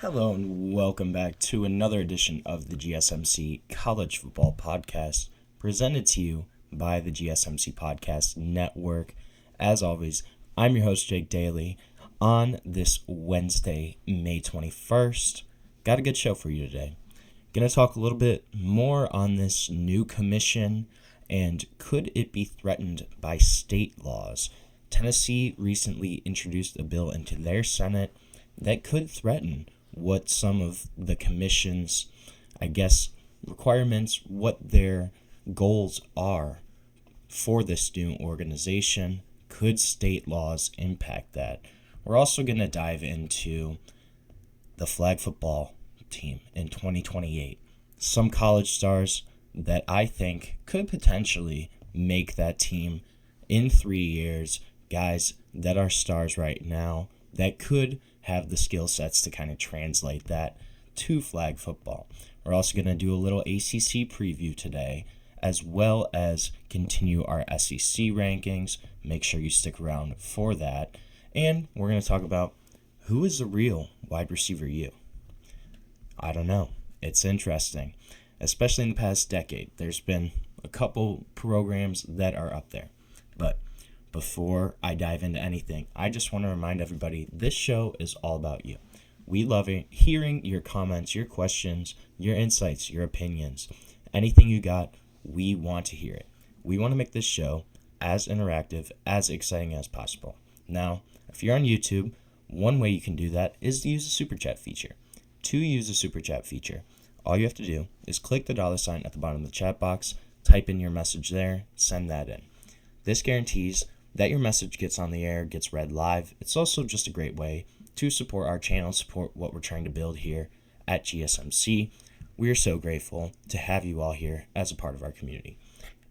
Hello and welcome back to another edition of the GSMC College Football Podcast, presented to you by the GSMC Podcast Network. As always, I'm your host, Jake Daly. On this Wednesday, May 21st, got a good show for you today. Going to talk a little bit more on this new commission and could it be threatened by state laws. Tennessee recently introduced a bill into their Senate that could threaten what some of the commission's, requirements, what their goals are for this new organization. Could state laws impact that? We're also going to dive into the flag football team in 2028. Some college stars that I think could potentially make that team in 3 years, guys that are stars right now that could have the skill sets to kind of translate that to flag football. We're also going to do a little ACC preview today, as well as continue our SEC rankings. Make sure you stick around for that. And we're going to talk about who is the real wide receiver U. I don't know. It's interesting, especially in the past decade. There's been a couple programs that are up there. But before I dive into anything, I just want to remind everybody this show is all about you. We love hearing your comments, your questions, your insights, your opinions. Anything you got, we want to hear it. We want to make this show as interactive, as exciting as possible. Now, if you're on YouTube, one way you can do that is to use the Super Chat feature. To use the Super Chat feature, all you have to do is click the $ at the bottom of the chat box, type in your message there, send that in. This guarantees that your message gets on the air, gets read live. It's also just a great way to support our channel, support what we're trying to build here at GSMC. We are so grateful to have you all here as a part of our community.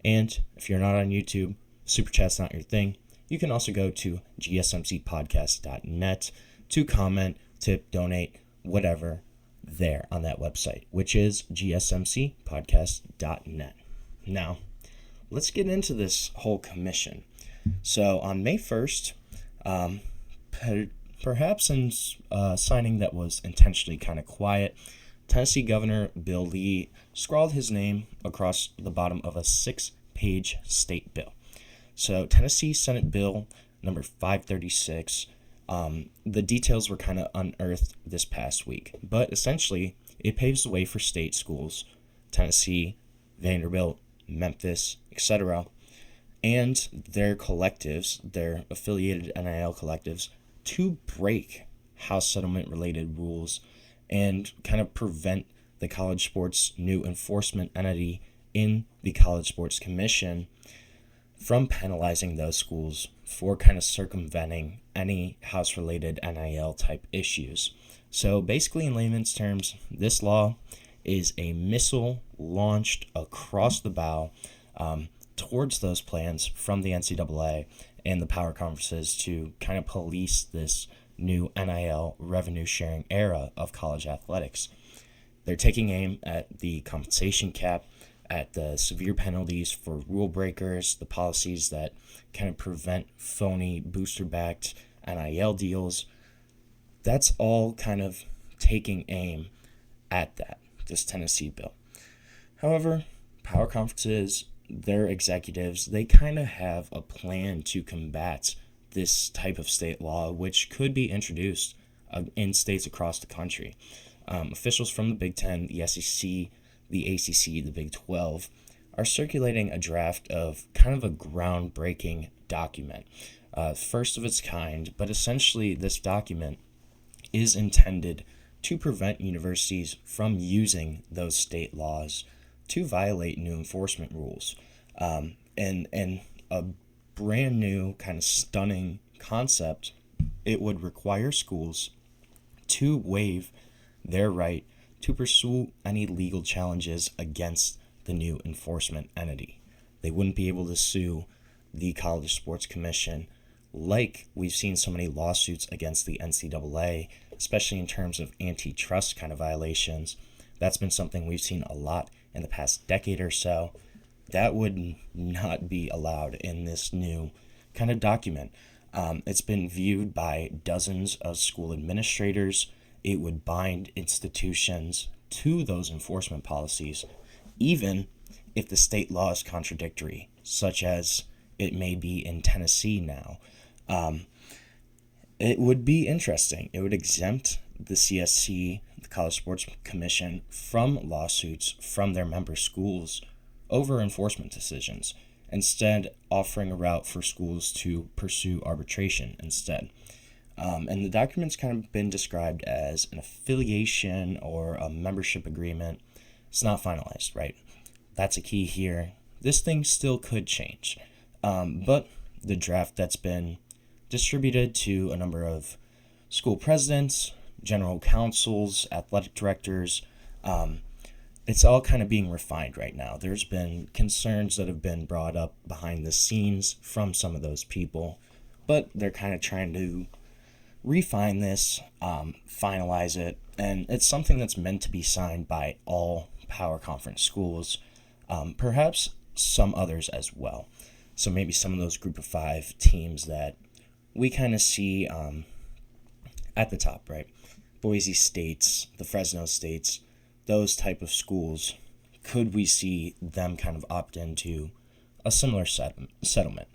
And if you're not on YouTube, Super Chat's not your thing, you can also go to gsmcpodcast.net to comment, tip, donate, whatever there on that website, which is gsmcpodcast.net. Now, let's get into this whole commission. So on May 1st, perhaps in signing that was intentionally kind of quiet, Tennessee Governor Bill Lee scrawled his name across the bottom of a 6-page state bill. So Tennessee Senate Bill number 536, the details were kind of unearthed this past week, but essentially it paves the way for state schools, Tennessee, Vanderbilt, Memphis, etc., and their collectives, their affiliated NIL collectives, to break house settlement-related rules and kind of prevent the college sports new enforcement entity in the College Sports Commission from penalizing those schools for kind of circumventing any house-related NIL type issues. So basically, in layman's terms, this law is a missile launched across the bow towards those plans from the NCAA and the power conferences to kind of police this new NIL revenue sharing era of college athletics. They're taking aim at the compensation cap, at the severe penalties for rule breakers, the policies that kind of prevent phony booster-backed NIL deals. That's all kind of taking aim at this Tennessee bill. However, power conferences, their executives, they kind of have a plan to combat this type of state law, which could be introduced in states across the country. Officials from the Big Ten, the SEC, the ACC, the Big 12, are circulating a draft of kind of a groundbreaking document, first of its kind, but essentially this document is intended to prevent universities from using those state laws to violate new enforcement rules. And a brand new kind of stunning concept, it would require schools to waive their right to pursue any legal challenges against the new enforcement entity. They wouldn't be able to sue the College Sports Commission like we've seen so many lawsuits against the NCAA, especially in terms of antitrust kind of violations. That's been something we've seen a lot in the past decade or so. That would not be allowed in this new kind of document. It's been viewed by dozens of school administrators it would bind institutions to those enforcement policies, even if the state law is contradictory, such as it may be in Tennessee now. It would be interesting. It would exempt the CSC, the College Sports Commission, from lawsuits from their member schools over enforcement decisions, instead offering a route for schools to pursue arbitration instead. And the document's kind of been described as an affiliation or a membership agreement. It's not finalized, right? That's a key here. This thing still could change. But the draft that's been distributed to a number of school presidents, general counsels, athletic directors, it's all kind of being refined right now. There's been concerns that have been brought up behind the scenes from some of those people, but they're kind of trying to refine this, finalize it, and it's something that's meant to be signed by all Power Conference schools, perhaps some others as well. So maybe some of those group of 5 teams that we kind of see at the top, right? Boise States, the Fresno States, those type of schools, could we see them kind of opt into a similar settlement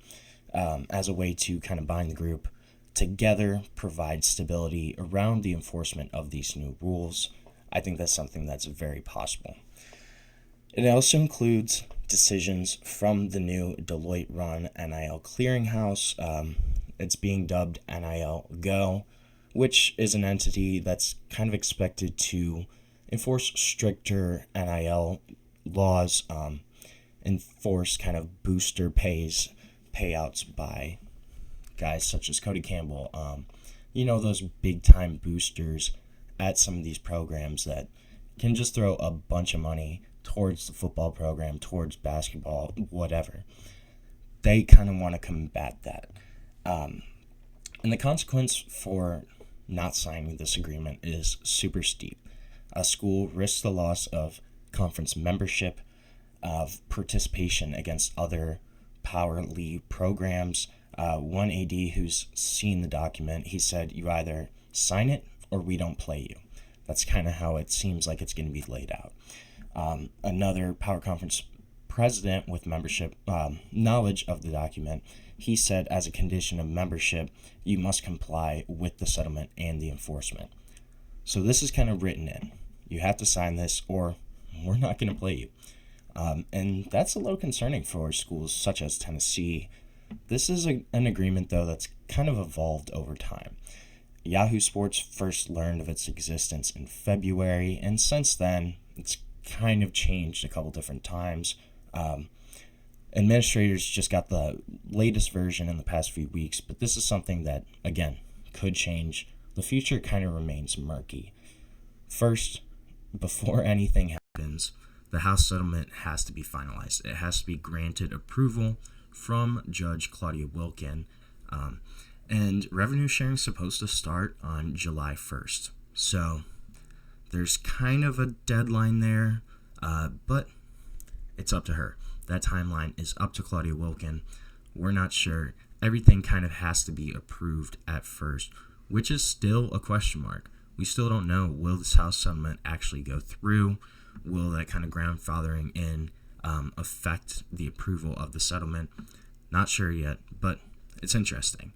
as a way to kind of bind the group together, provide stability around the enforcement of these new rules? I think that's something that's very possible. It also includes decisions from the new Deloitte-run NIL clearinghouse. It's being dubbed NIL Go, which is an entity that's kind of expected to enforce stricter NIL laws, enforce kind of booster payouts by guys such as Cody Campbell, those big-time boosters at some of these programs that can just throw a bunch of money towards the football program, towards basketball, whatever. They kind of want to combat that. And the consequence for not signing this agreement is super steep. A school risks the loss of conference membership, of participation against other Power League programs. One AD who's seen the document, he said, you either sign it or we don't play you. That's kind of how it seems like it's going to be laid out. Another Power Conference president with membership knowledge of the document, he said as a condition of membership, you must comply with the settlement and the enforcement. So this is kind of written in. You have to sign this or we're not going to play you. And that's a little concerning for schools such as Tennessee. This is an agreement, though, that's kind of evolved over time. Yahoo Sports first learned of its existence in February, and since then, it's kind of changed a couple different times. Administrators just got the latest version in the past few weeks, but this is something that, again, could change. The future kind of remains murky. First, before anything happens, the House settlement has to be finalized. It has to be granted approval from Judge Claudia Wilkin, and revenue sharing is supposed to start on July 1st. So there's kind of a deadline there, but it's up to her. That timeline is up to Claudia Wilkin. We're not sure. Everything kind of has to be approved at first, which is still a question mark. We still don't know, will this House settlement actually go through? Will that kind of grandfathering in affect the approval of the settlement? Not sure yet, but it's interesting.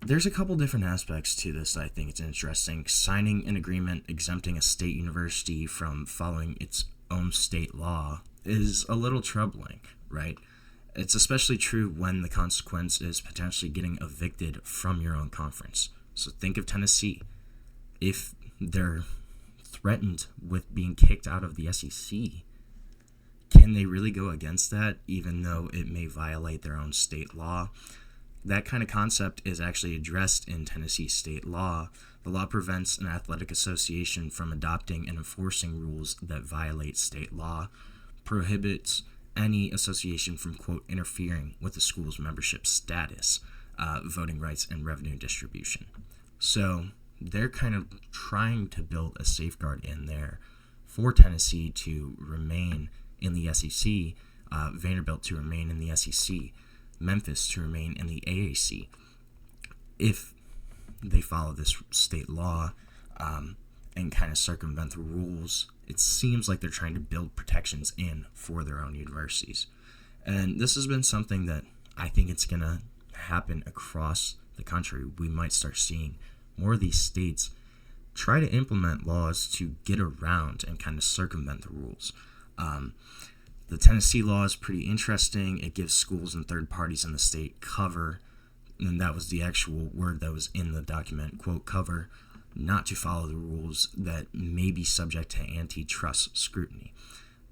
There's a couple different aspects to this that I think it's interesting. Signing an agreement exempting a state university from following its own state law is a little troubling, right? It's especially true when the consequence is potentially getting evicted from your own conference. So think of Tennessee. If they're threatened with being kicked out of the SEC, can they really go against that, even though it may violate their own state law? That kind of concept is actually addressed in Tennessee state law. The law prevents an athletic association from adopting and enforcing rules that violate state law, prohibits any association from, quote, interfering with the school's membership status, voting rights, and revenue distribution. So they're kind of trying to build a safeguard in there for Tennessee to remain in the SEC, Vanderbilt to remain in the SEC, Memphis to remain in the AAC. If they follow this state law and kind of circumvent the rules. It seems like they're trying to build protections in for their own universities. And this has been something that I think it's going to happen across the country. We might start seeing more of these states try to implement laws to get around and kind of circumvent the rules. The Tennessee law is pretty interesting. It gives schools and third parties in the state cover, and that was the actual word that was in the document, quote, cover, not to follow the rules that may be subject to antitrust scrutiny.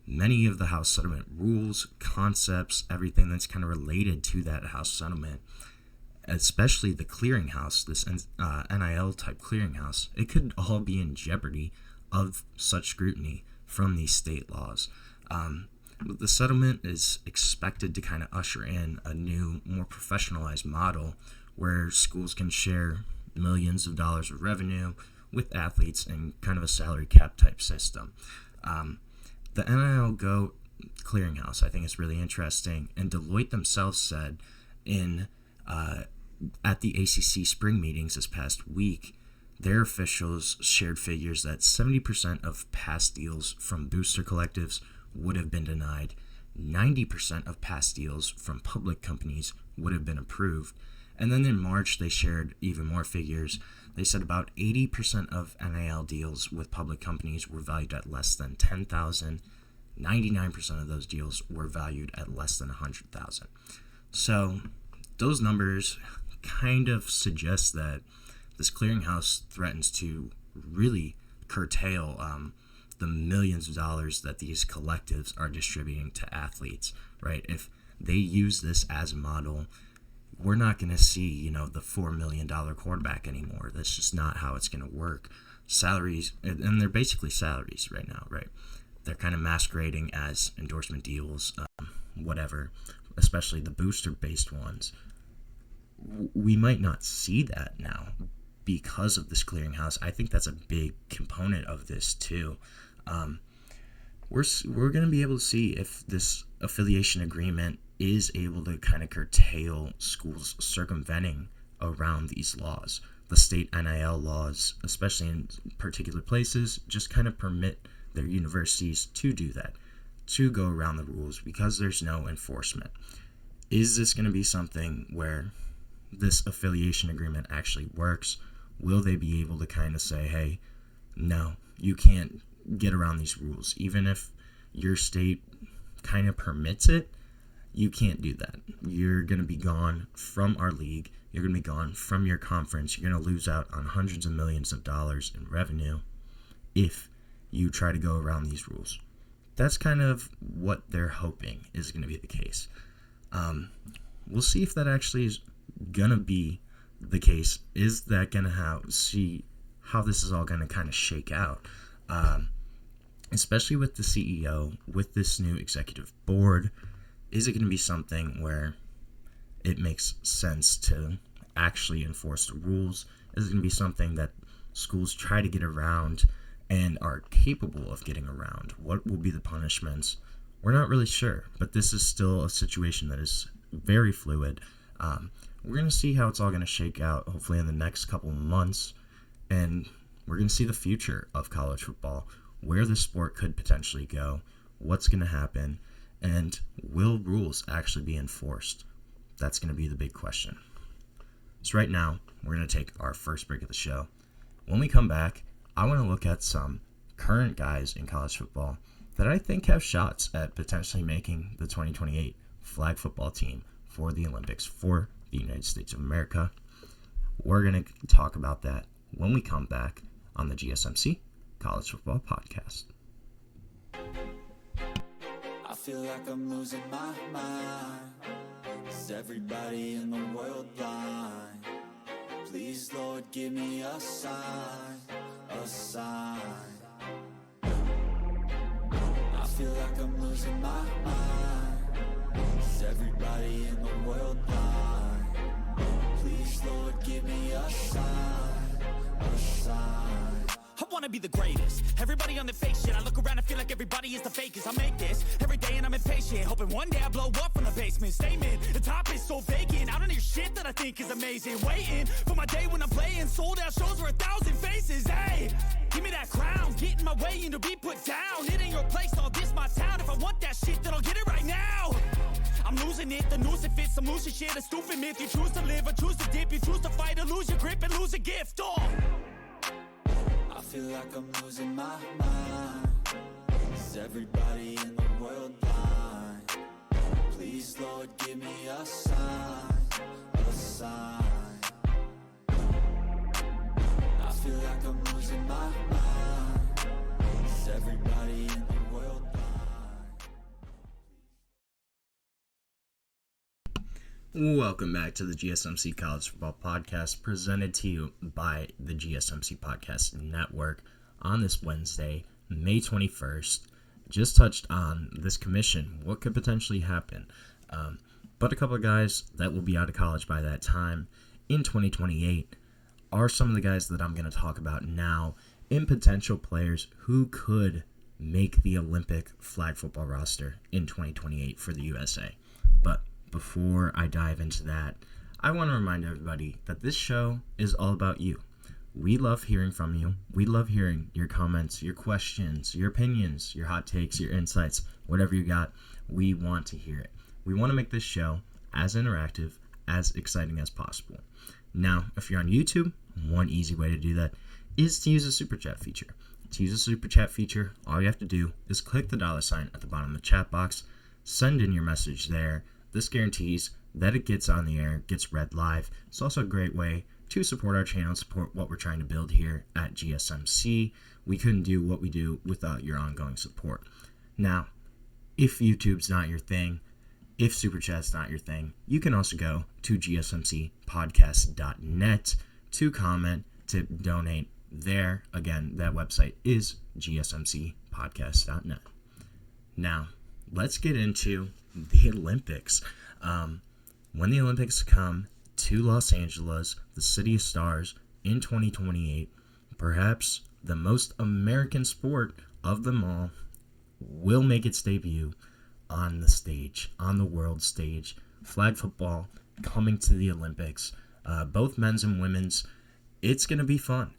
Many of the House settlement rules, concepts, everything that's kind of related to that House settlement, especially the clearinghouse, this NIL type clearinghouse, it could all be in jeopardy of such scrutiny from these state laws. The settlement is expected to kind of usher in a new, more professionalized model where schools can share millions of dollars of revenue with athletes in kind of a salary cap type system. The NIL Go clearinghouse, I think, is really interesting, and Deloitte themselves said at the ACC spring meetings this past week, their officials shared figures that 70% of past deals from booster collectives would have been denied, 90% of past deals from public companies would have been approved, and then in March they shared even more figures. They said about 80% of NIL deals with public companies were valued at less than $10,000, 99% of those deals were valued at less than $100,000. So those numbers kind of suggest that this clearinghouse threatens to really curtail the millions of dollars that these collectives are distributing to athletes, right? If they use this as a model, we're not going to see, the $4 million quarterback anymore. That's just not how it's going to work. Salaries, and they're basically salaries right now, right? They're kind of masquerading as endorsement deals, whatever, especially the booster-based ones. We might not see that now because of this clearinghouse. I think that's a big component of this too. We're going to be able to see if this affiliation agreement is able to kind of curtail schools circumventing around these laws. The state NIL laws, especially in particular places, just kind of permit their universities to do that, to go around the rules because there's no enforcement. Is this going to be something where this affiliation agreement actually works? Will they be able to kind of say, hey, no, you can't get around these rules. Even if your state kind of permits it, you can't do that. You're going to be gone from our league. You're going to be gone from your conference. You're going to lose out on hundreds of millions of dollars in revenue if you try to go around these rules. That's kind of what they're hoping is going to be the case. We'll see if that actually is going to be the case. Is that going to see how this is all going to kind of shake out? Especially with the CEO, with this new executive board, is it going to be something where it makes sense to actually enforce the rules? Is it going to be something that schools try to get around and are capable of getting around? What will be the punishments? We're not really sure, but this is still a situation that is very fluid. We're going to see how it's all going to shake out, hopefully in the next couple months, and we're going to see the future of college football, where the sport could potentially go, what's going to happen, and will rules actually be enforced? That's going to be the big question. So right now, we're going to take our first break of the show. When we come back, I want to look at some current guys in college football that I think have shots at potentially making the 2028 flag football team for the Olympics for the United States of America. We're going to talk about that when we come back on the GSMC College Football Podcast. I feel like I'm losing my mind. Is everybody in the world blind? Please, Lord, give me a sign, a sign. I feel like I'm losing my mind. Is everybody in the world blind? Please, Lord, give me a sign, a sign. I wanna be the greatest. Everybody on the fake shit. I look around and feel like everybody is the fakest. I make this every day and I'm impatient, hoping one day I blow up from the basement. Statement, the top is so vacant. I don't hear shit shit that I think is amazing. Waiting for my day when I'm playing sold out shows for 1,000 faces. Hey, give me that crown, get in my way and to be put down. It ain't your place, all this my town. If I want that shit, then I'll get it right now. I'm losing it, the noose it fits, some losing shit, a stupid myth. You choose to live or choose to dip, you choose to fight or lose your grip and lose a gift. Oh, I feel like I'm losing my mind. Is everybody in the world blind? Please, Lord, give me a sign, a sign. I feel like I'm losing my mind. Is everybody in the world blind? Welcome back to the GSMC College Football Podcast, presented to you by the GSMC Podcast Network on this Wednesday, May 21st. Just touched on this commission, what could potentially happen. But a couple of guys that will be out of college by that time in 2028 are some of the guys that I'm going to talk about now in potential players who could make the Olympic flag football roster in 2028 for the USA. But before I dive into that, I want to remind everybody that this show is all about you. We love hearing from you. We love hearing your comments, your questions, your opinions, your hot takes, your insights, whatever you got. We want to hear it. We want to make this show as interactive, as exciting as possible. Now, if you're on YouTube, one easy way to do that is to use a super chat feature. To use a super chat feature, all you have to do is click the $ at the bottom of the chat box, send in your message there. This guarantees that it gets on the air, gets read live. It's also a great way to support our channel, support what we're trying to build here at GSMC. We couldn't do what we do without your ongoing support. Now, if YouTube's not your thing, if Super Chat's not your thing, you can also go to gsmcpodcast.net to comment, to donate there. Again, that website is gsmcpodcast.net. Now, let's get into the Olympics. When the Olympics come to Los Angeles, the City of Stars, in 2028, perhaps the most American sport of them all will make its debut on the stage, on the world stage. Flag football coming to the Olympics, both men's and women's. It's going to be fun.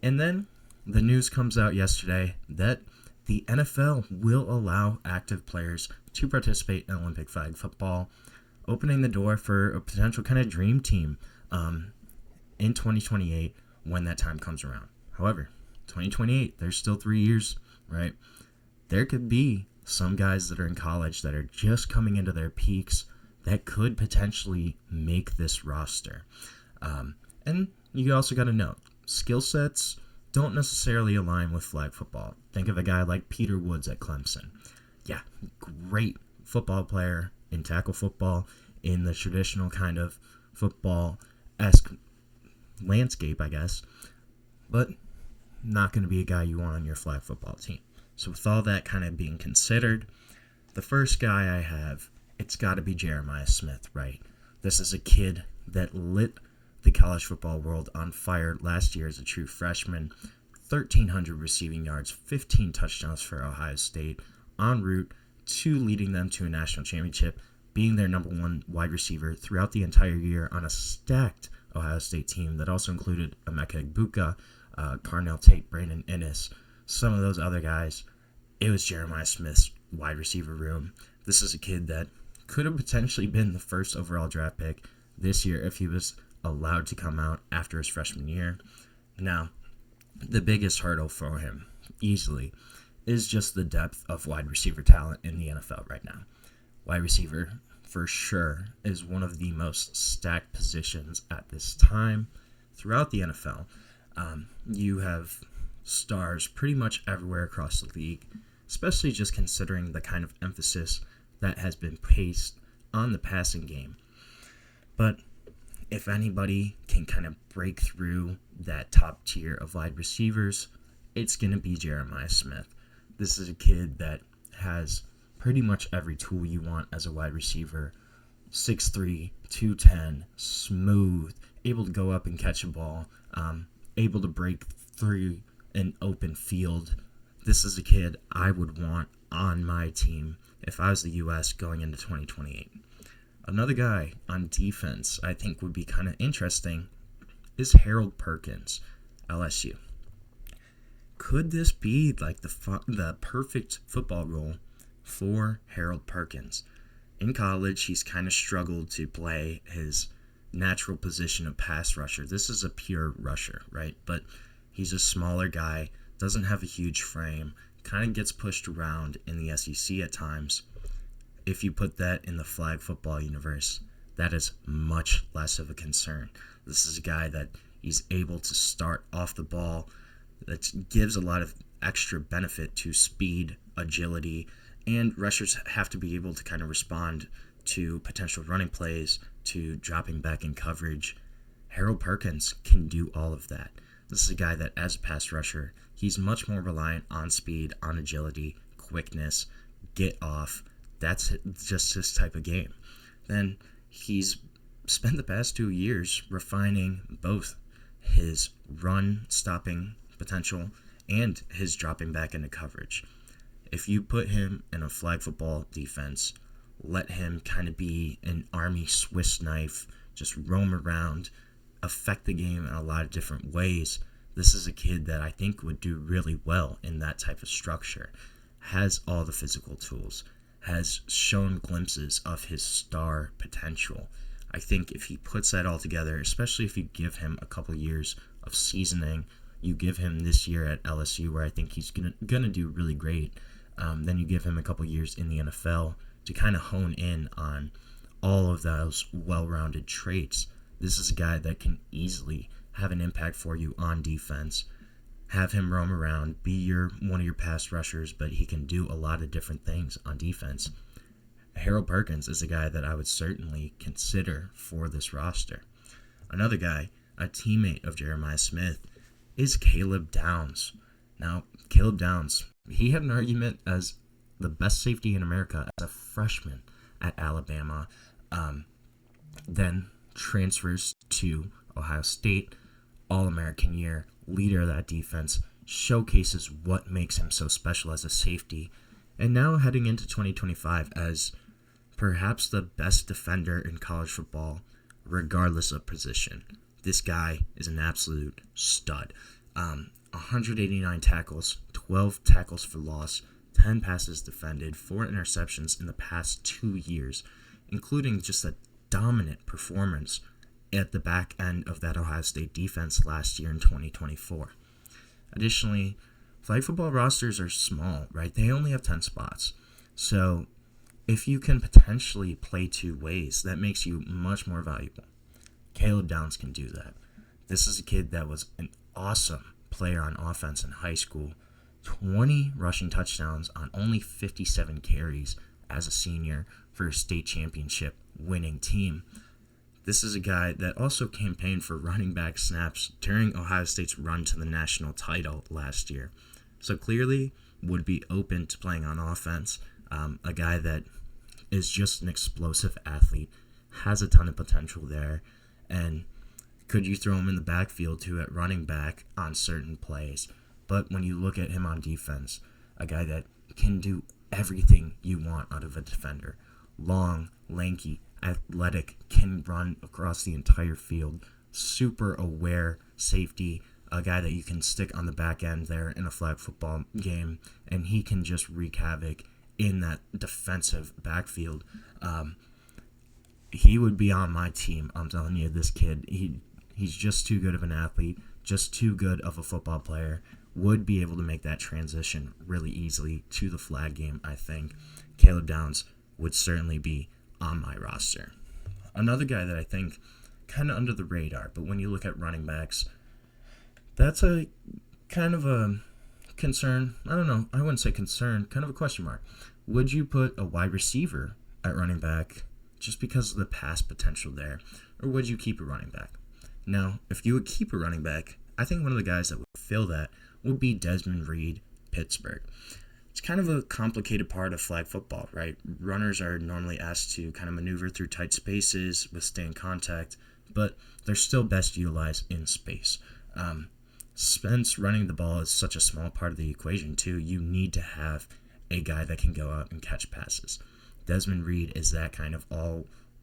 And then the news comes out yesterday that the NFL will allow active players to participate in Olympic flag football, opening the door for a potential kind of dream team in 2028 when that time comes around. However, 2028, there's still 3 years, right? There could be some guys that are in college that are just coming into their peaks that could potentially make this roster. And you also got to note, skill sets don't necessarily align with flag football. Think of a guy like Peter Woods at Clemson. Yeah, great football player in tackle football, in the traditional kind of football-esque landscape, I guess, but not going to be a guy you want on your flag football team. So with all that kind of being considered, the first guy I have, it's got to be Jeremiah Smith, right? This is a kid that lit the college football world on fire last year as a true freshman. 1,300 receiving yards, 15 touchdowns for Ohio State, en route to leading them to a national championship, being their number one wide receiver throughout the entire year on a stacked Ohio State team that also included Emeka Egbuka, Carnell Tate, Brandon Ennis, some of those other guys. It was Jeremiah Smith's wide receiver room. This is a kid that could have potentially been the first overall draft pick this year if he was allowed to come out after his freshman year. Now, the biggest hurdle for him, easily, is just the depth of wide receiver talent in the NFL right now. Wide receiver, for sure, is one of the most stacked positions at this time throughout the NFL. You have stars pretty much everywhere across the league, especially just considering the kind of emphasis that has been placed on the passing game. But if anybody can kind of break through that top tier of wide receivers, it's going to be Jeremiah Smith. This is a kid that has pretty much every tool you want as a wide receiver. 6'3", 210, smooth, able to go up and catch a ball, able to break through an open field. This is a kid I would want on my team if I was the U.S. going into 2028. Another guy on defense I think would be kind of interesting is Harold Perkins, LSU. Could this be like the perfect football role for Harold Perkins? In college, he's kind of struggled to play his natural position of pass rusher. This is a pure rusher, right? But he's a smaller guy, doesn't have a huge frame, kind of gets pushed around in the SEC at times. If you put that in the flag football universe, that is much less of a concern. This is a guy that he's able to start off the ball, that gives a lot of extra benefit to speed, agility, and rushers have to be able to kind of respond to potential running plays, to dropping back in coverage. Harold Perkins can do all of that. This is a guy that, as a pass rusher, he's much more reliant on speed, on agility, quickness, get off. That's just his type of game. Then he's spent the past 2 years refining both his run-stopping potential and his dropping back into coverage. If you put him in a flag football defense, let him kind of be an Army Swiss knife, just roam around, affect the game in a lot of different ways. This is a kid that I think would do really well in that type of structure. Has all the physical tools, has shown glimpses of his star potential. I think if he puts that all together, especially if you give him a couple years of seasoning, you give him this year at LSU where I think he's gonna do really great. Then you give him a couple years in the NFL to kind of hone in on all of those well-rounded traits. This is a guy that can easily have an impact for you on defense. Have him roam around, be one of your pass rushers, but he can do a lot of different things on defense. Harold Perkins is a guy that I would certainly consider for this roster. Another guy, a teammate of Jeremiah Smith, is Caleb Downs. Now, Caleb Downs, he had an argument as the best safety in America as a freshman at Alabama, then transfers to Ohio State, All-American year, leader of that defense, showcases what makes him so special as a safety, and now heading into 2025 as perhaps the best defender in college football, regardless of position. This guy is an absolute stud. 189 tackles, 12 tackles for loss, 10 passes defended, 4 interceptions in the past 2 years, including just a dominant performance at the back end of that Ohio State defense last year in 2024. Additionally, flag football rosters are small, right? They only have 10 spots. So if you can potentially play 2 ways, that makes you much more valuable. Caleb Downs can do that. This is a kid that was an awesome player on offense in high school. 20 rushing touchdowns on only 57 carries as a senior for a state championship winning team. This is a guy that also campaigned for running back snaps during Ohio State's run to the national title last year. So clearly would be open to playing on offense. A guy that is just an explosive athlete, has a ton of potential there, and could you throw him in the backfield too at running back on certain plays? But when you look at him on defense, a guy that can do everything you want out of a defender. Long, lanky, athletic, can run across the entire field, super aware safety, a guy that you can stick on the back end there in a flag football game, and he can just wreak havoc in that defensive backfield. He would be on my team. I'm telling you, this kid, he's just too good of an athlete, just too good of a football player, would be able to make that transition really easily to the flag game, I think. Caleb Downs would certainly be on my roster. Another guy that I think kind of under the radar, but when you look at running backs, that's a kind of a concern. I don't know. I wouldn't say concern, kind of a question mark. Would you put a wide receiver at running back just because of the pass potential there, or would you keep a running back? Now, if you would keep a running back, I think one of the guys that would fill that would be Desmond Reed, Pittsburgh. It's kind of a complicated part of flag football, right? Runners are normally asked to kind of maneuver through tight spaces, withstand contact, but they're still best utilized in space. Spence running the ball is such a small part of the equation, too. You need to have a guy that can go out and catch passes. Desmond Reed is that kind of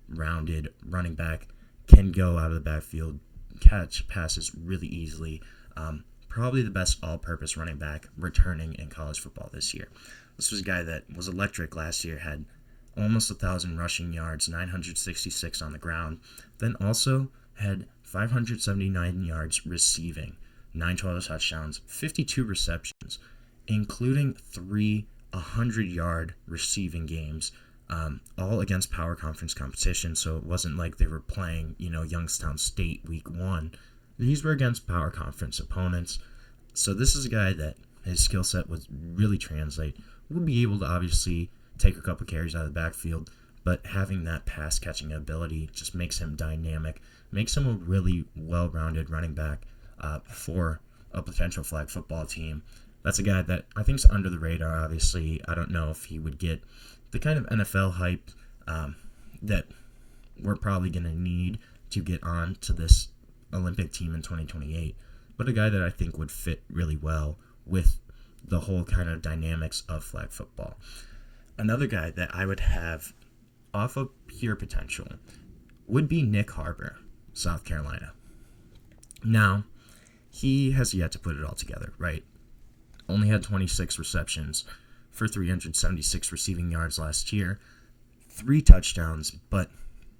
well-rounded running back, can go out of the backfield, catch passes really easily. Probably the best all-purpose running back returning in college football this year. This was a guy that was electric last year, had almost 1,000 rushing yards, 966 on the ground, then also had 579 yards receiving, 9 total touchdowns, 52 receptions, including 3 100-yard receiving games, all against power conference competition, so it wasn't like they were playing, Youngstown State week 1. These were against power conference opponents. So this is a guy that his skill set would really translate. Would be able to obviously take a couple carries out of the backfield, but having that pass catching ability just makes him dynamic, makes him a really well-rounded running back for a potential flag football team. That's a guy that I think is under the radar, obviously. I don't know if he would get the kind of NFL hype that we're probably going to need to get on to this Olympic team in 2028, but a guy that I think would fit really well with the whole kind of dynamics of flag football. Another guy that I would have off of pure potential would be Nyck Harbor, South Carolina. Now, he has yet to put it all together, right? Only had 26 receptions for 376 receiving yards last year, 3 touchdowns, but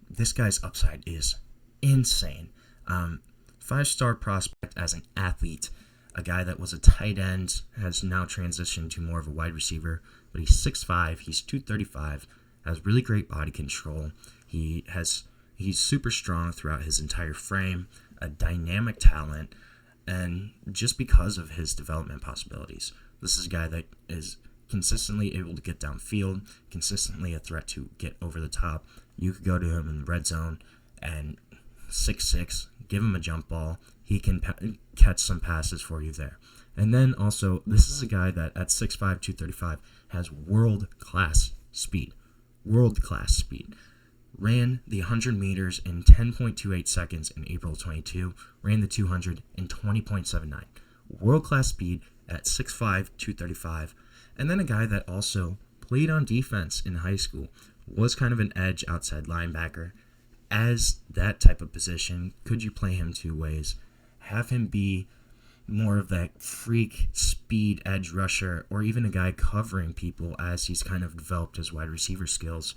this guy's upside is insane. 5-star prospect as an athlete, a guy that was a tight end, has now transitioned to more of a wide receiver, but he's 6'5", he's 235, has really great body control. He's super strong throughout his entire frame, a dynamic talent, and just because of his development possibilities. This is a guy that is consistently able to get downfield, consistently a threat to get over the top. You could go to him in the red zone and 6'6", give him a jump ball. He can catch some passes for you there. And then also, this is a guy that at 6'5", 235 has world-class speed. World-class speed. Ran the 100 meters in 10.28 seconds in April 22. Ran the 200 in 20.79. World-class speed at 6'5", 235. And then a guy that also played on defense in high school. Was kind of an edge outside linebacker. As that type of position, could you play him 2 ways? Have him be more of that freak speed edge rusher, or even a guy covering people as he's kind of developed his wide receiver skills.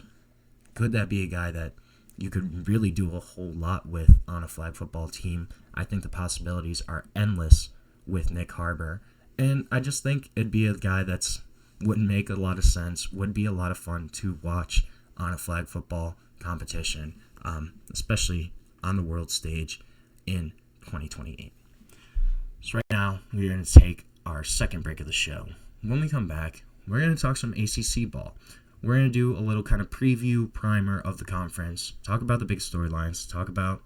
Could that be a guy that you could really do a whole lot with on a flag football team? I think the possibilities are endless with Nyck Harbor, and I just think it'd be a guy that's would make a lot of sense, would be a lot of fun to watch on a flag football competition, especially on the world stage in 2028. So right now, we're going to take our second break of the show. When we come back, we're going to talk some ACC ball. We're going to do a little kind of preview primer of the conference, talk about the big storylines, talk about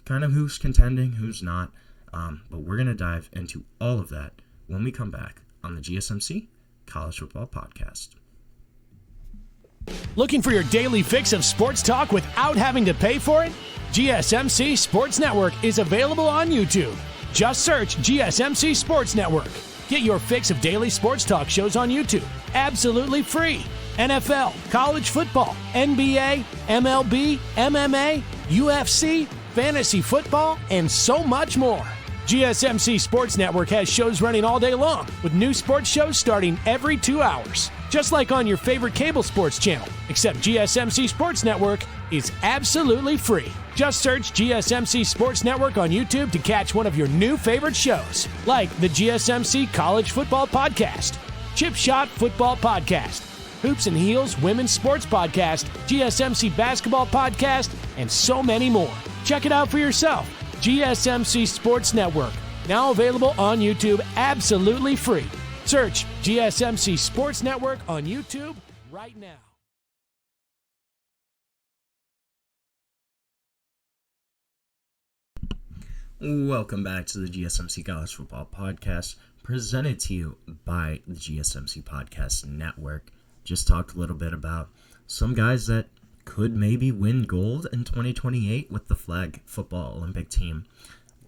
kind of who's contending, who's not, but we're going to dive into all of that when we come back on the GSMC College Football Podcast. Looking for your daily fix of sports talk without having to pay for it? GSMC Sports Network is available on YouTube. Just search GSMC Sports Network. Get your fix of daily sports talk shows on YouTube, absolutely free. NFL, college football, NBA, MLB, MMA, UFC, fantasy football, and so much more. GSMC Sports Network has shows running all day long, with new sports shows starting every 2 hours. Just like on your favorite cable sports channel, except GSMC Sports Network is absolutely free. Just search GSMC Sports Network on YouTube to catch one of your new favorite shows, like the GSMC College Football Podcast, Chip Shot Football Podcast, Hoops and Heels Women's Sports Podcast, GSMC Basketball Podcast, and so many more. Check it out for yourself. GSMC Sports Network, now available on YouTube absolutely free. Search GSMC Sports Network on YouTube right now. Welcome back to the GSMC College Football Podcast, presented to you by the GSMC Podcast Network. Just talked a little bit about some guys that could maybe win gold in 2028 with the flag football Olympic team.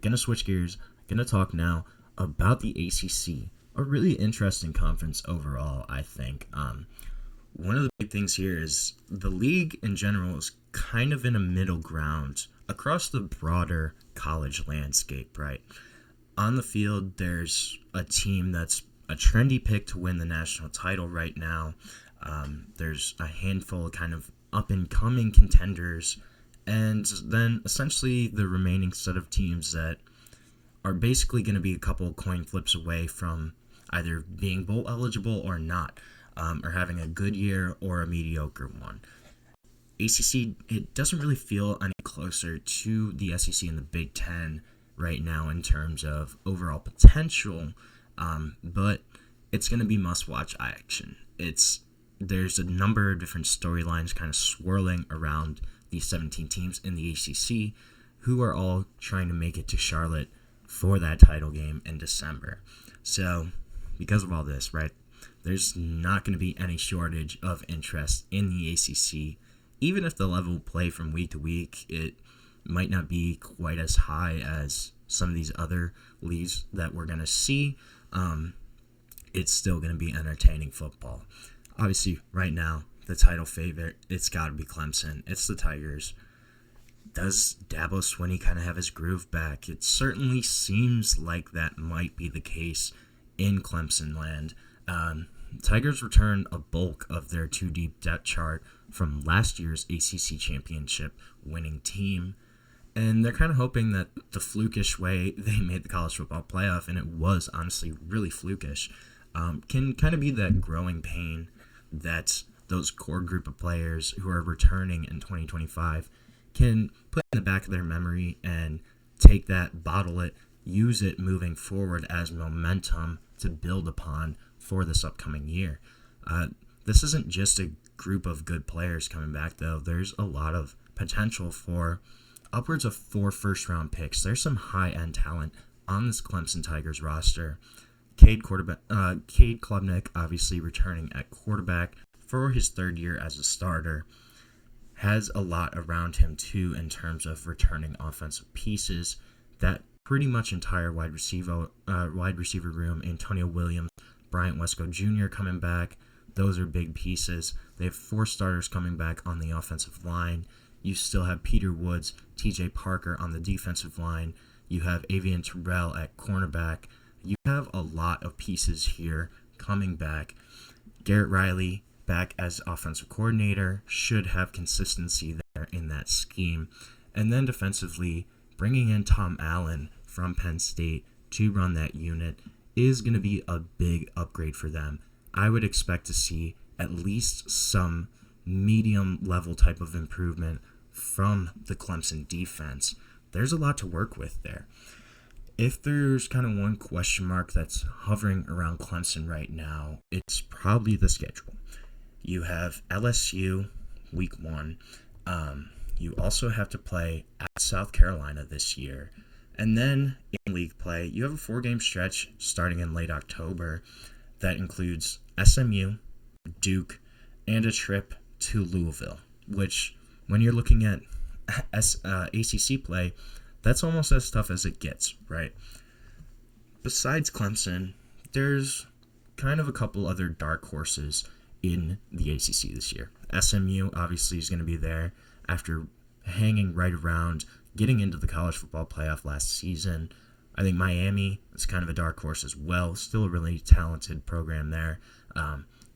Gonna switch gears, gonna talk now about the ACC, a really interesting conference overall, I think. one of the big things here is the league in general is kind of in a middle ground across the broader college landscape, right? On the field, there's a team that's a trendy pick to win the national title right now. There's a handful of kind of up-and-coming contenders, and then essentially the remaining set of teams that are basically going to be a couple coin flips away from either being bowl eligible or not, or having a good year or a mediocre one. ACC, it doesn't really feel any closer to the SEC and the Big Ten right now in terms of overall potential, but it's going to be must-watch action. There's a number of different storylines kind of swirling around these 17 teams in the ACC who are all trying to make it to Charlotte for that title game in December. So, because of all this, right, there's not going to be any shortage of interest in the ACC. Even if the level of play from week to week, it might not be quite as high as some of these other leagues that we're going to see, it's still going to be entertaining football. Obviously, right now, the title favorite, it's got to be Clemson. It's the Tigers. Does Dabo Swinney kind of have his groove back? It certainly seems like that might be the case in Clemson land. Tigers return a bulk of their two-deep depth chart from last year's ACC championship winning team, and they're kind of hoping that the flukish way they made the college football playoff, and it was honestly really flukish, can kind of be that growing pain that those core group of players who are returning in 2025 can put in the back of their memory and take that, bottle it, use it moving forward as momentum to build upon for this upcoming year. This isn't just a group of good players coming back, though. There's a lot of potential for upwards of 4 first-round picks. There's some high-end talent on this Clemson Tigers roster. Cade Klubnik, obviously returning at quarterback for his third year as a starter, has a lot around him, too, in terms of returning offensive pieces. That pretty much entire wide receiver room, Antonio Williams, Bryant Wesco Jr. coming back. Those are big pieces. They have 4 starters coming back on the offensive line. You still have Peter Woods, TJ Parker on the defensive line. You have Avian Terrell at cornerback. You have a lot of pieces here coming back. Garrett Riley back as offensive coordinator should have consistency there in that scheme. And then defensively, bringing in Tom Allen from Penn State to run that unit is going to be a big upgrade for them. I would expect to see at least some medium level type of improvement from the Clemson defense. There's a lot to work with there. If there's kind of one question mark that's hovering around Clemson right now, it's probably the schedule. You have LSU week 1. You also have to play at South Carolina this year. And then in league play, you have a 4-game stretch starting in late October that includes SMU, Duke, and a trip to Louisville, which when you're looking at ACC play, that's almost as tough as it gets, right? Besides Clemson, there's kind of a couple other dark horses in the ACC this year. SMU obviously is going to be there after hanging right around getting into the college football playoff last season. I think Miami is kind of a dark horse as well. Still a really talented program there.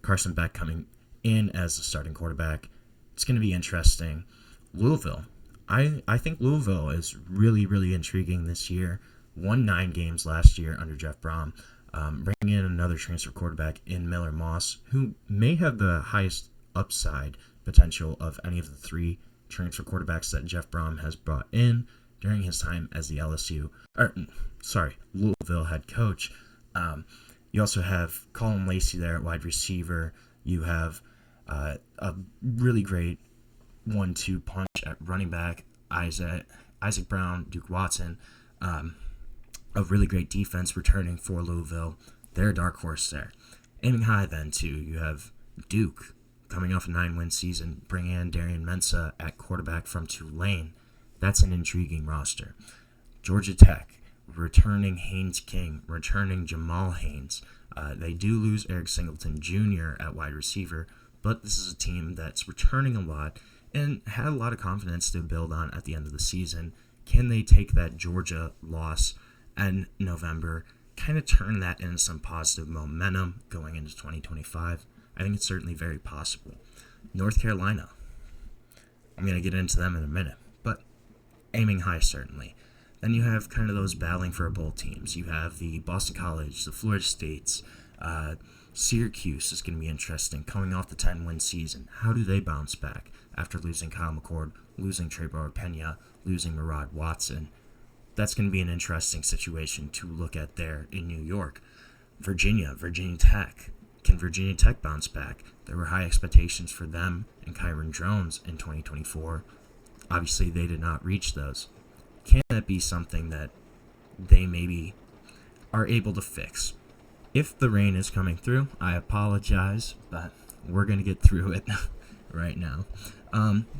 Carson Beck coming in as the starting quarterback. It's going to be interesting. Louisville. I think Louisville is really, really intriguing this year. Won 9 games last year under Jeff Brom. Bringing in another transfer quarterback in Miller Moss, who may have the highest upside potential of any of the 3 transfer quarterbacks that Jeff Brom has brought in during his time as the Louisville head coach. You also have Colin Lacey there at wide receiver. You have a really great 1-2 punch at running back, Isaac Brown, Duke Watson. A really great defense returning for Louisville. They're a dark horse there. Aiming high then, too, you have Duke coming off a 9-win season, bringing in Darian Mensah at quarterback from Tulane. That's an intriguing roster. Georgia Tech, returning Haynes King, returning Jamal Haynes. They do lose Eric Singleton Jr. at wide receiver, but this is a team that's returning a lot and had a lot of confidence to build on at the end of the season. Can they take that Georgia loss in November, kind of turn that into some positive momentum going into 2025? I think it's certainly very possible. North Carolina, I'm going to get into them in a minute, but aiming high certainly. Then you have kind of those battling for a bowl teams. You have the Boston College, the Florida States, Syracuse is going to be interesting, coming off the 10-win season. How do they bounce back after losing Kyle McCord, losing Trevor Pena, losing Murad Watson? That's going to be an interesting situation to look at there in New York. Virginia Tech. Can Virginia Tech bounce back? There were high expectations for them and Kyron Jones in 2024. Obviously, they did not reach those. Can that be something that they maybe are able to fix? If the rain is coming through, I apologize, but we're going to get through it right now.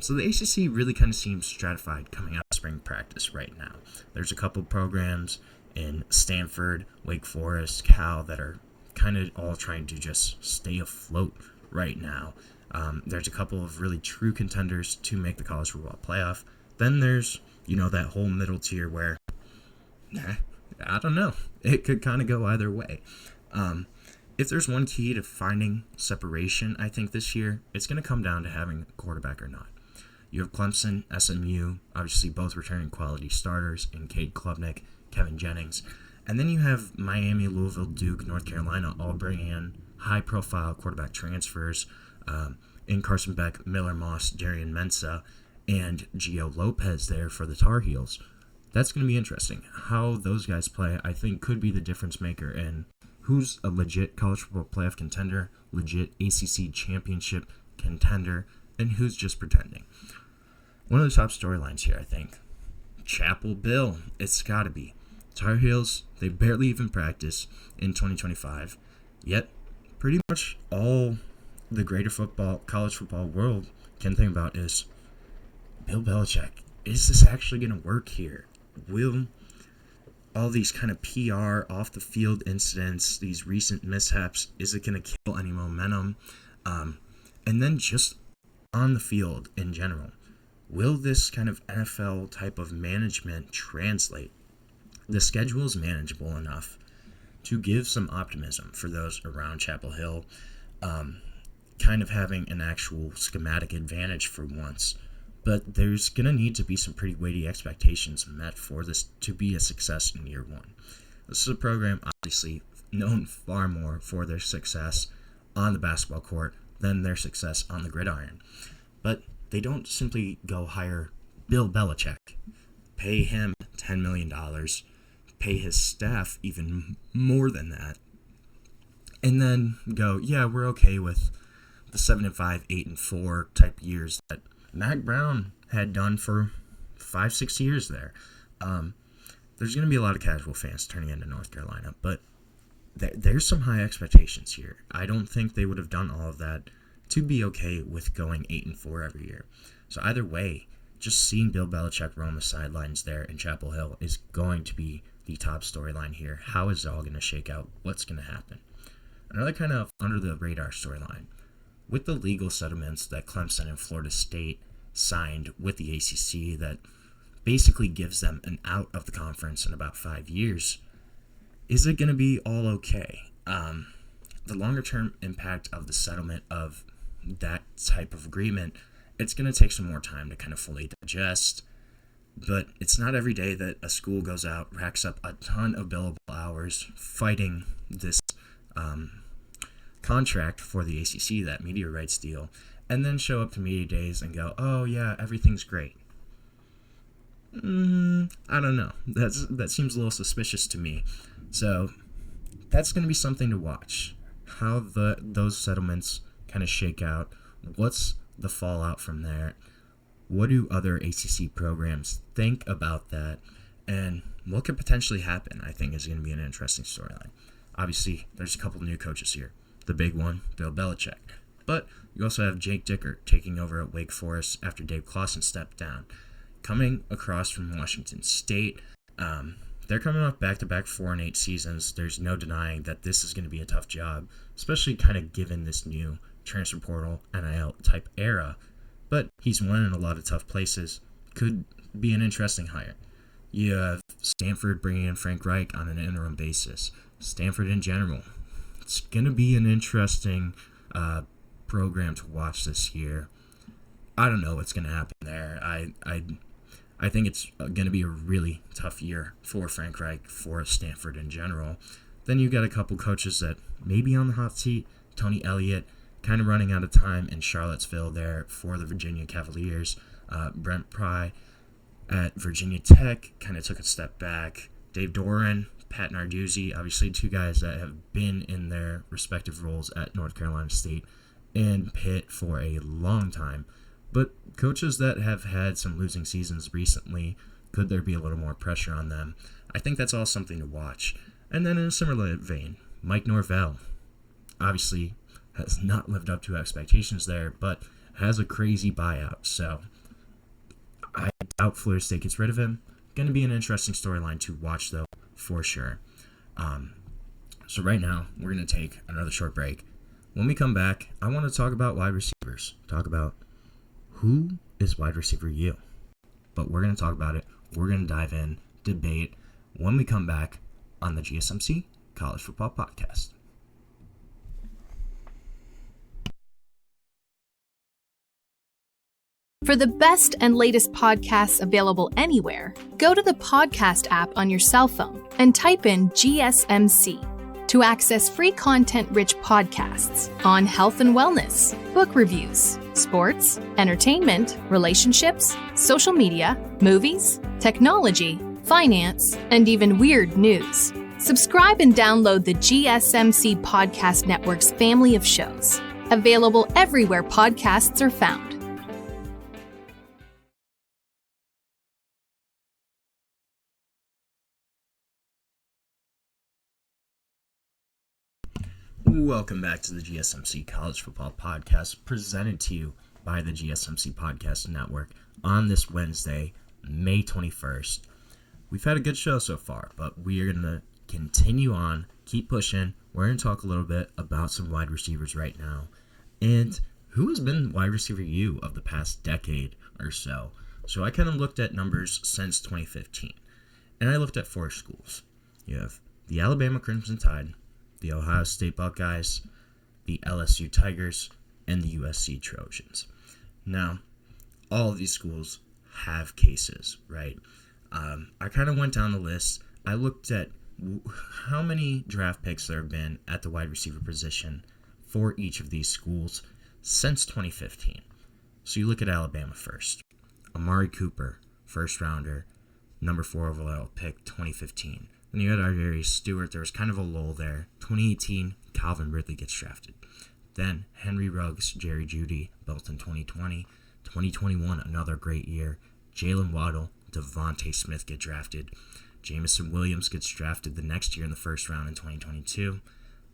So the ACC really kind of seems stratified coming out of spring practice right now. There's a couple programs in Stanford, Wake Forest, Cal that are kind of all trying to just stay afloat right now. There's a couple of really true contenders to make the college football playoff. Then there's, that whole middle tier where, I don't know. It could kind of go either way. If there's one key to finding separation, I think this year, it's going to come down to having a quarterback or not. You have Clemson, SMU, obviously both returning quality starters in Cade Klubnik, Kevin Jennings. And then you have Miami, Louisville, Duke, North Carolina all bringing in high-profile quarterback transfers in Carson Beck, Miller Moss, Darian Mensah, and Gio Lopez there for the Tar Heels. That's going to be interesting. How those guys play, I think, could be the difference maker in who's a legit college football playoff contender, legit ACC championship contender, and who's just pretending. One of the top storylines here, I think, Chapel Bill. It's got to be. Tar Heels, they barely even practice in 2025, yet pretty much all the greater college football world can think about is Bill Belichick. Is this actually going to work here? Will all these kind of PR off the field incidents, these recent mishaps, is it going to kill any momentum? And then just on the field in general, will this kind of NFL type of management translate? The schedule is manageable enough to give some optimism for those around Chapel Hill, kind of having an actual schematic advantage for once. But there's going to need to be some pretty weighty expectations met for this to be a success in year one. This is a program, obviously, known far more for their success on the basketball court than their success on the gridiron. But they don't simply go hire Bill Belichick, pay him $10 million, pay his staff even more than that, and then go, yeah, we're okay with the 7-5, 8-4 type years that Mack Brown had done for 5-6 years there. There's going to be a lot of casual fans turning into North Carolina, but there's some high expectations here. I don't think they would have done all of that to be okay with going 8-4 every year. So either way, just seeing Bill Belichick roam the sidelines there in Chapel Hill is going to be the top storyline here. How is it all going to shake out? What's going to happen? Another kind of under the radar storyline. With the legal settlements that Clemson and Florida State signed with the ACC that basically gives them an out of the conference in about 5 years, is it going to be all okay? The longer-term impact of the settlement of that type of agreement, it's going to take some more time to kind of fully digest. But it's not every day that a school goes out, racks up a ton of billable hours fighting this contract for the ACC, that media rights deal, and then show up to media days and go, oh yeah, everything's great. I don't know. That seems a little suspicious to me. So that's going to be something to watch. How those settlements kind of shake out. What's the fallout from there? What do other ACC programs think about that? And what could potentially happen, I think, is going to be an interesting storyline. Obviously, there's a couple new coaches here. The big one, Bill Belichick. But you also have Jake Dickert taking over at Wake Forest after Dave Clawson stepped down. Coming across from Washington State, they're coming off back-to-back 4-8 seasons. There's no denying that this is going to be a tough job, especially kind of given this new transfer portal, NIL type era, but he's won in a lot of tough places. Could be an interesting hire. You have Stanford bringing in Frank Reich on an interim basis. Stanford in general. It's going to be an interesting program to watch this year. I don't know what's going to happen there. I think it's going to be a really tough year for Frank Reich, for Stanford in general. Then you got a couple coaches that may be on the hot seat. Tony Elliott kind of running out of time in Charlottesville there for the Virginia Cavaliers. Brent Pry at Virginia Tech kind of took a step back. Dave Doran, Pat Narduzzi, obviously two guys that have been in their respective roles at North Carolina State and Pitt for a long time. But coaches that have had some losing seasons recently, could there be a little more pressure on them? I think that's all something to watch. And then in a similar vein, Mike Norvell obviously has not lived up to expectations there, but has a crazy buyout. So I doubt Florida State gets rid of him. Going to be an interesting storyline to watch, though, for sure. So right now, we're going to take another short break. When we come back, I want to talk about wide receivers. Talk about who is wide receiver U. But we're going to talk about it. We're going to dive in, debate, when we come back on the GSMC College Football Podcast. For the best and latest podcasts available anywhere, go to the podcast app on your cell phone and type in GSMC to access free content-rich podcasts on health and wellness, book reviews, sports, entertainment, relationships, social media, movies, technology, finance, and even weird news. Subscribe and download the GSMC Podcast Network's family of shows, available everywhere podcasts are found. Welcome back to the GSMC College Football Podcast, presented to you by the GSMC Podcast Network on this Wednesday, May 21st. We've had a good show so far, but we are going to continue on, keep pushing. We're going to talk a little bit about some wide receivers right now, and who has been wide receiver U of the past decade or so. So I kind of looked at numbers since 2015, and I looked at 4 schools. You have the Alabama Crimson Tide, the Ohio State Buckeyes, the LSU Tigers, and the USC Trojans. Now, all of these schools have cases, right? I kind of went down the list. I looked at how many draft picks there have been at the wide receiver position for each of these schools since 2015. So you look at Alabama first. Amari Cooper, first rounder, number 4 overall pick, 2015. Then you had Ardarius Stewart. There was kind of a lull there. 2018, Calvin Ridley gets drafted. Then Henry Ruggs, Jerry Jeudy, both in 2020. 2021, another great year. Jalen Waddle, Devontae Smith get drafted. Jamison Williams gets drafted the next year in the first round in 2022.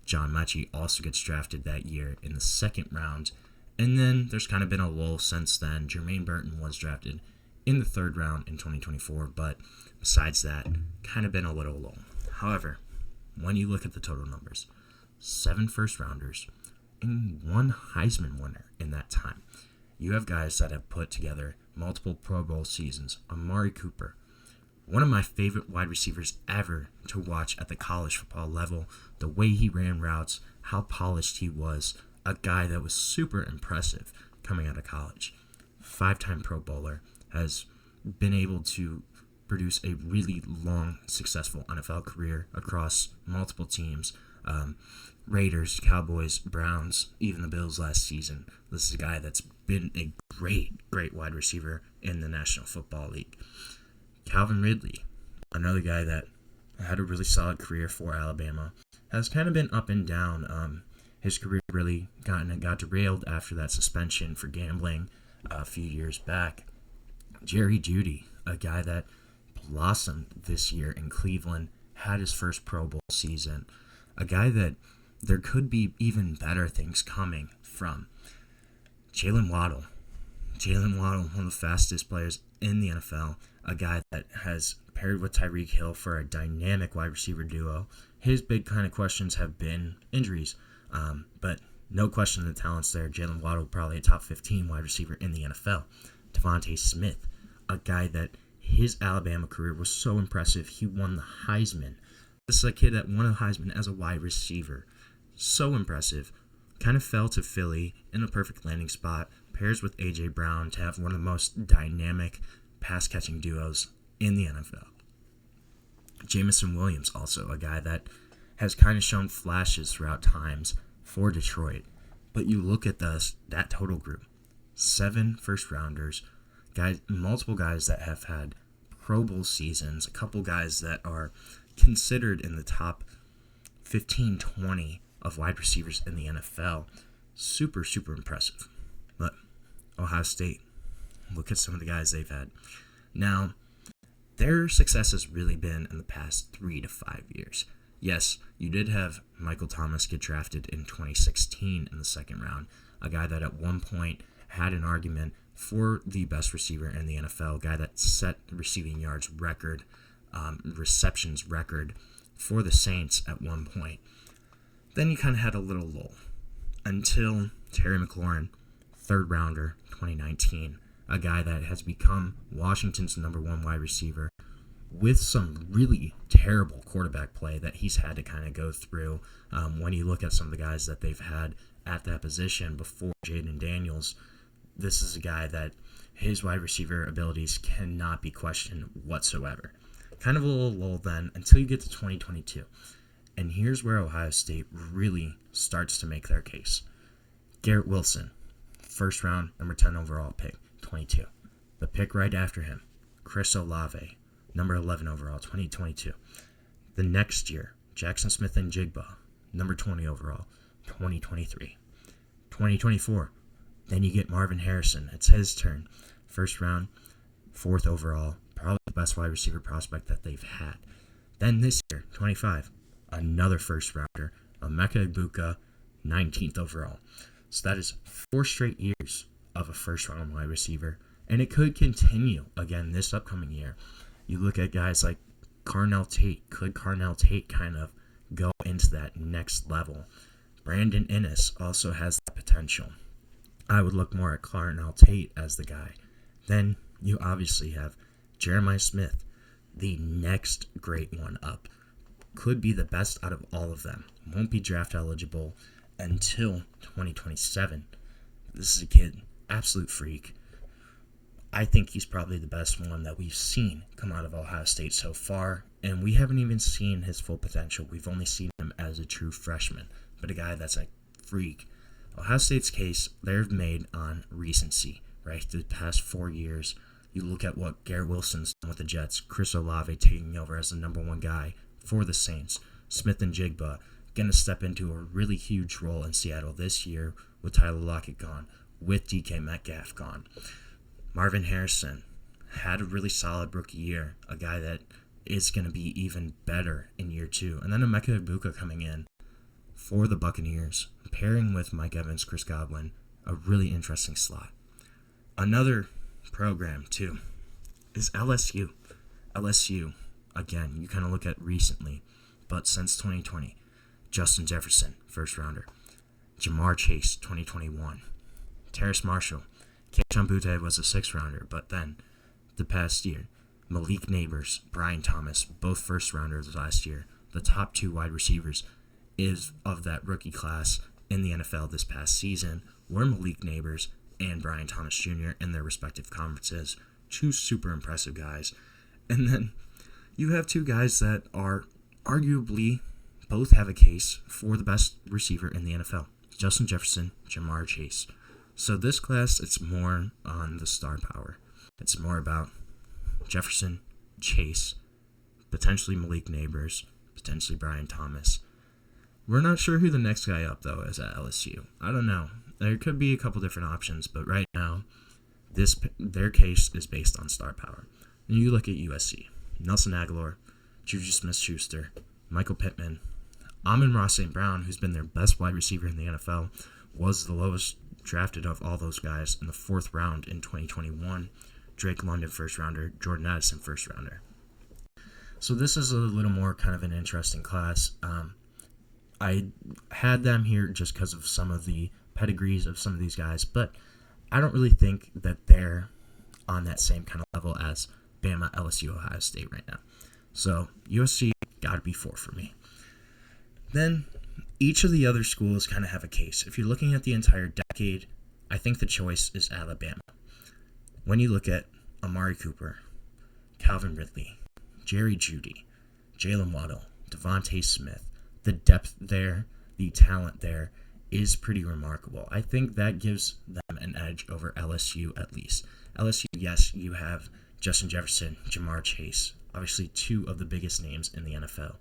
John Mechie also gets drafted that year in the second round. And then there's kind of been a lull since then. Jermaine Burton was drafted in the third round in 2024, but besides that, kind of been a little low. However, when you look at the total numbers, 7 first-rounders and 1 Heisman winner in that time. You have guys that have put together multiple Pro Bowl seasons. Amari Cooper, one of my favorite wide receivers ever to watch at the college football level. The way he ran routes, how polished he was, a guy that was super impressive coming out of college. 5-time Pro Bowler, has been able to produce a really long, successful NFL career across multiple teams. Raiders, Cowboys, Browns, even the Bills last season. This is a guy that's been a great wide receiver in the National Football League. Calvin Ridley, another guy that had a really solid career for Alabama, has kind of been up and down. His career really got derailed after that suspension for gambling a few years back. Jerry Jeudy, a guy that blossomed this year in Cleveland, had his first Pro Bowl season. A guy that there could be even better things coming from. Jalen Waddle, one of the fastest players in the NFL. A guy that has paired with Tyreek Hill for a dynamic wide receiver duo. His big kind of questions have been injuries, but No question the talent's there. Jalen Waddle, probably a top 15 wide receiver in the NFL. Devontae Smith, a guy that his Alabama career was so impressive. He won the Heisman. This is a kid that won a Heisman as a wide receiver. So impressive. Kind of fell to Philly in a perfect landing spot. Pairs with A.J. Brown to have one of the most dynamic pass-catching duos in the NFL. Jamison Williams, also a guy that has kind of shown flashes throughout times for Detroit. But you look at that total group. 7 first-rounders, multiple guys that have had Pro Bowl seasons, a couple guys that are considered in the top 15, 20 of wide receivers in the NFL. Super, super impressive. But Ohio State, look at some of the guys they've had. Now, their success has really been in the past 3 to 5 years. Yes, you did have Michael Thomas get drafted in 2016 in the second round, a guy that at one point had an argument for the best receiver in the NFL, a guy that set the receiving yards record, receptions record for the Saints at one point. Then you kind of had a little lull until Terry McLaurin, third rounder, 2019, a guy that has become Washington's number 1 wide receiver with some really terrible quarterback play that he's had to kind of go through. When you look at some of the guys that they've had at that position before Jaden Daniels, this is a guy that his wide receiver abilities cannot be questioned whatsoever. Kind of a little lull then until you get to 2022. And here's where Ohio State really starts to make their case. Garrett Wilson, first round, number 10 overall pick, 22. The pick right after him, Chris Olave, number 11 overall, 2022. The next year, Jackson Smith and Jigba, number 20 overall, 2023. 2024, then you get Marvin Harrison. It's his turn. First round, 4th overall, probably the best wide receiver prospect that they've had. Then this year, 25, another first rounder, Emeka Egbuka, 19th overall. So that is 4 straight years of a first round wide receiver. And it could continue again this upcoming year. You look at guys like Carnell Tate. Could Carnell Tate kind of go into that next level? Brandon Inniss also has that potential. I would look more at Carnell Tate as the guy. Then you obviously have Jeremiah Smith, the next great one up. Could be the best out of all of them. Won't be draft eligible until 2027. This is a kid, absolute freak. I think he's probably the best one that we've seen come out of Ohio State so far, and we haven't even seen his full potential. We've only seen him as a true freshman, but a guy that's a freak. Ohio State's case, they've made on recency, right? The past 4 years, you look at what Garrett Wilson's done with the Jets, Chris Olave taking over as the number 1 guy for the Saints, Smith and Jigba going to step into a really huge role in Seattle this year with Tyler Lockett gone, with DK Metcalf gone. Marvin Harrison had a really solid rookie year, a guy that is going to be even better in year 2. And then Emeka Egbuka coming in for the Buccaneers, pairing with Mike Evans, Chris Godwin, a really interesting slot. Another program, too, is LSU. LSU, again, you kind of look at recently, but since 2020, Justin Jefferson, first rounder. Jamar Chase, 2021. Terrace Marshall. Keishawn Butte was a 6th rounder, but then the past year, Malik Neighbors, Brian Thomas, both first rounders last year. The top 2 wide receivers is of that rookie class in the NFL this past season were Malik Neighbors and Brian Thomas Jr. in their respective conferences. 2 super impressive guys. And then you have 2 guys that are arguably both have a case for the best receiver in the NFL. Justin Jefferson, Jamar Chase. So this class, it's more on the star power. It's more about Jefferson, Chase, potentially Malik Neighbors, potentially Brian Thomas. We're not sure who the next guy up, though, is at LSU. I don't know. There could be a couple different options, but right now, their case is based on star power. And you look at USC. Nelson Aguilar, Juju Smith-Schuster, Michael Pittman, Amon-Ra St. Brown, who's been their best wide receiver in the NFL, was the lowest drafted of all those guys in the 4th round in 2021. Drake London, first rounder. Jordan Addison, first rounder. So this is a little more kind of an interesting class. I had them here just because of some of the pedigrees of some of these guys, but I don't really think that they're on that same kind of level as Bama, LSU, Ohio State right now. So USC got to be 4 for me. Then each of the other schools kind of have a case. If you're looking at the entire decade, I think the choice is Alabama. When you look at Amari Cooper, Calvin Ridley, Jerry Jeudy, Jalen Waddle, Devontae Smith, the depth there, the talent there is pretty remarkable. I think that gives them an edge over LSU at least. LSU, yes, you have Justin Jefferson, Jamar Chase, obviously 2 of the biggest names in the NFL.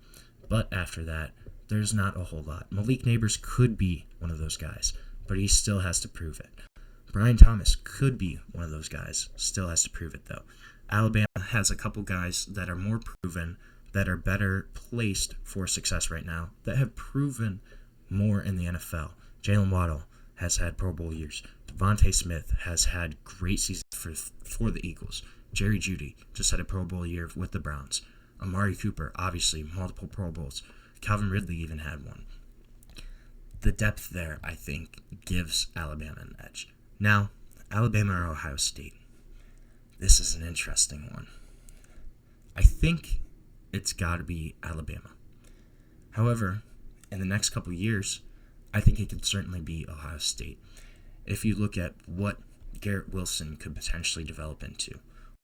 But after that, there's not a whole lot. Malik Neighbors could be one of those guys, but he still has to prove it. Brian Thomas could be one of those guys, still has to prove it though. Alabama has a couple guys that are more proven, that are better placed for success right now, that have proven more in the NFL. Jalen Waddle has had Pro Bowl years. Devontae Smith has had great seasons for the Eagles. Jerry Jeudy just had a Pro Bowl year with the Browns. Amari Cooper, obviously, multiple Pro Bowls. Calvin Ridley even had one. The depth there, I think, gives Alabama an edge. Now, Alabama or Ohio State. This is an interesting one. I think it's got to be Alabama. However, in the next couple of years, I think it could certainly be Ohio State. If you look at what Garrett Wilson could potentially develop into,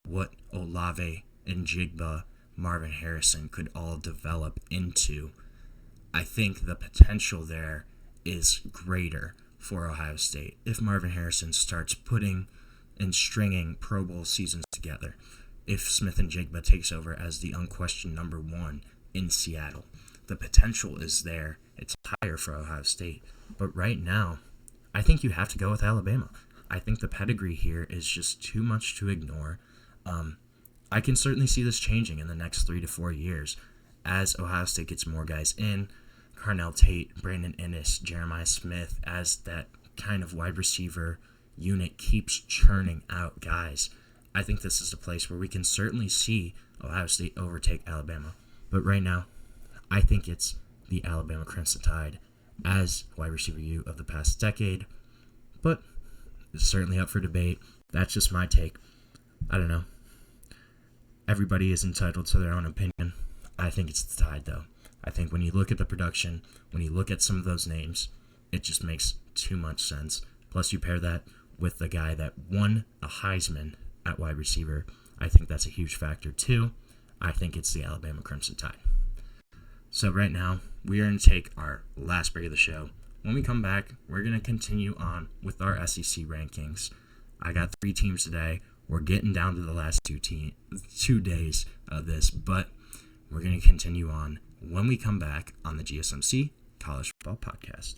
what Olave and Jigba, Marvin Harrison could all develop into, I think the potential there is greater for Ohio State if Marvin Harrison starts putting and stringing Pro Bowl seasons together. If Smith and Jigba takes over as the unquestioned number 1 in Seattle, the potential is there. It's higher for Ohio State. But right now, I think you have to go with Alabama. I think the pedigree here is just too much to ignore. I can certainly see this changing in the next 3 to 4 years as Ohio State gets more guys in. Carnell Tate, Brandon Ennis, Jeremiah Smith, as that kind of wide receiver unit keeps churning out guys. I think this is a place where we can certainly see Ohio State overtake Alabama. But right now, I think it's the Alabama Crimson Tide as wide receiver U of the past decade. But it's certainly up for debate. That's just my take. I don't know. Everybody is entitled to their own opinion. I think it's the Tide, though. I think when you look at the production, when you look at some of those names, it just makes too much sense. Plus, you pair that with the guy that won a Heisman at wide receiver. I think that's a huge factor, too. I think it's the Alabama Crimson Tide. So right now, we are going to take our last break of the show. When we come back, we're going to continue on with our SEC rankings. I got 3 teams today. We're getting down to the last 2 days of this, but we're going to continue on when we come back on the GSMC College Football Podcast.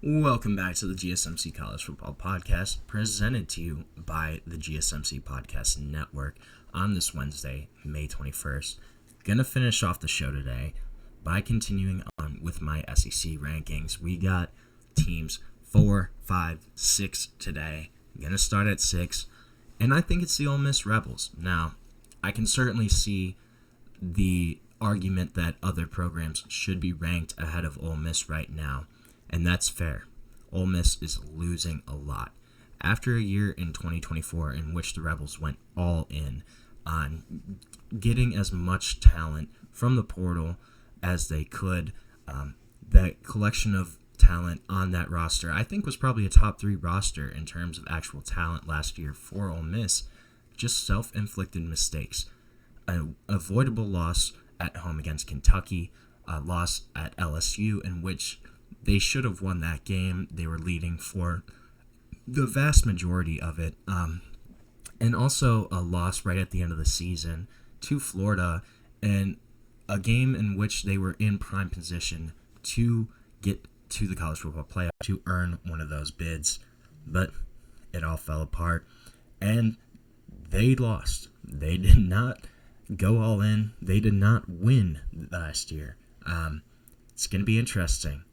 Welcome back to the GSMC College Football Podcast, presented to you by the GSMC Podcast Network on this Wednesday, May 21st. Gonna finish off the show today by continuing on with my SEC rankings. We got teams 4, 5, 6 today. Gonna start at 6, and I think it's the Ole Miss Rebels. Now, I can certainly see the argument that other programs should be ranked ahead of Ole Miss right now, and that's fair. Ole Miss is losing a lot. After a year in 2024 in which the Rebels went all in on getting as much talent from the portal as they could, that collection of talent on that roster, I think, was probably a top 3 roster in terms of actual talent last year for Ole Miss. Just self-inflicted mistakes. An avoidable loss at home against Kentucky, a loss at LSU in which they should have won that game. They were leading for the vast majority of it. And also a loss right at the end of the season to Florida, and a game in which they were in prime position to get to the college football playoff to earn one of those bids. But it all fell apart, and they lost. They did not go all in. They did not win last year. It's going to be interesting.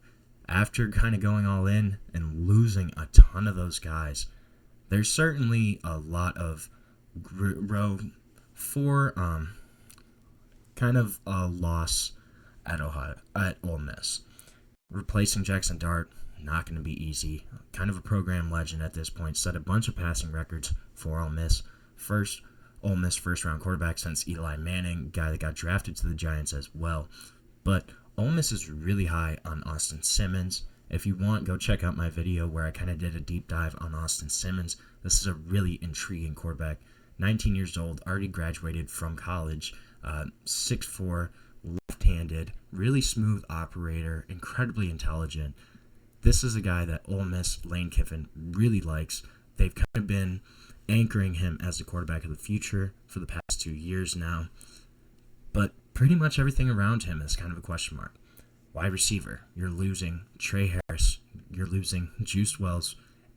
After kind of going all in and losing a ton of those guys, there's certainly a lot of row for kind of a loss at Ole Miss. Replacing Jackson Dart, not going to be easy. Kind of a program legend at this point. Set a bunch of passing records for Ole Miss. Ole Miss first-round quarterback since Eli Manning, guy that got drafted to the Giants as well. But Ole Miss is really high on Austin Simmons. If you want, go check out my video where I kind of did a deep dive on Austin Simmons. This is a really intriguing quarterback. 19 years old, already graduated from college, 6'4", left-handed, really smooth operator, incredibly intelligent. This is a guy that Ole Miss, Lane Kiffin, really likes. They've kind of been anchoring him as the quarterback of the future for the past 2 years now. But pretty much everything around him is kind of a question mark. Wide receiver, you're losing Trey Harris, you're losing Juice Wells,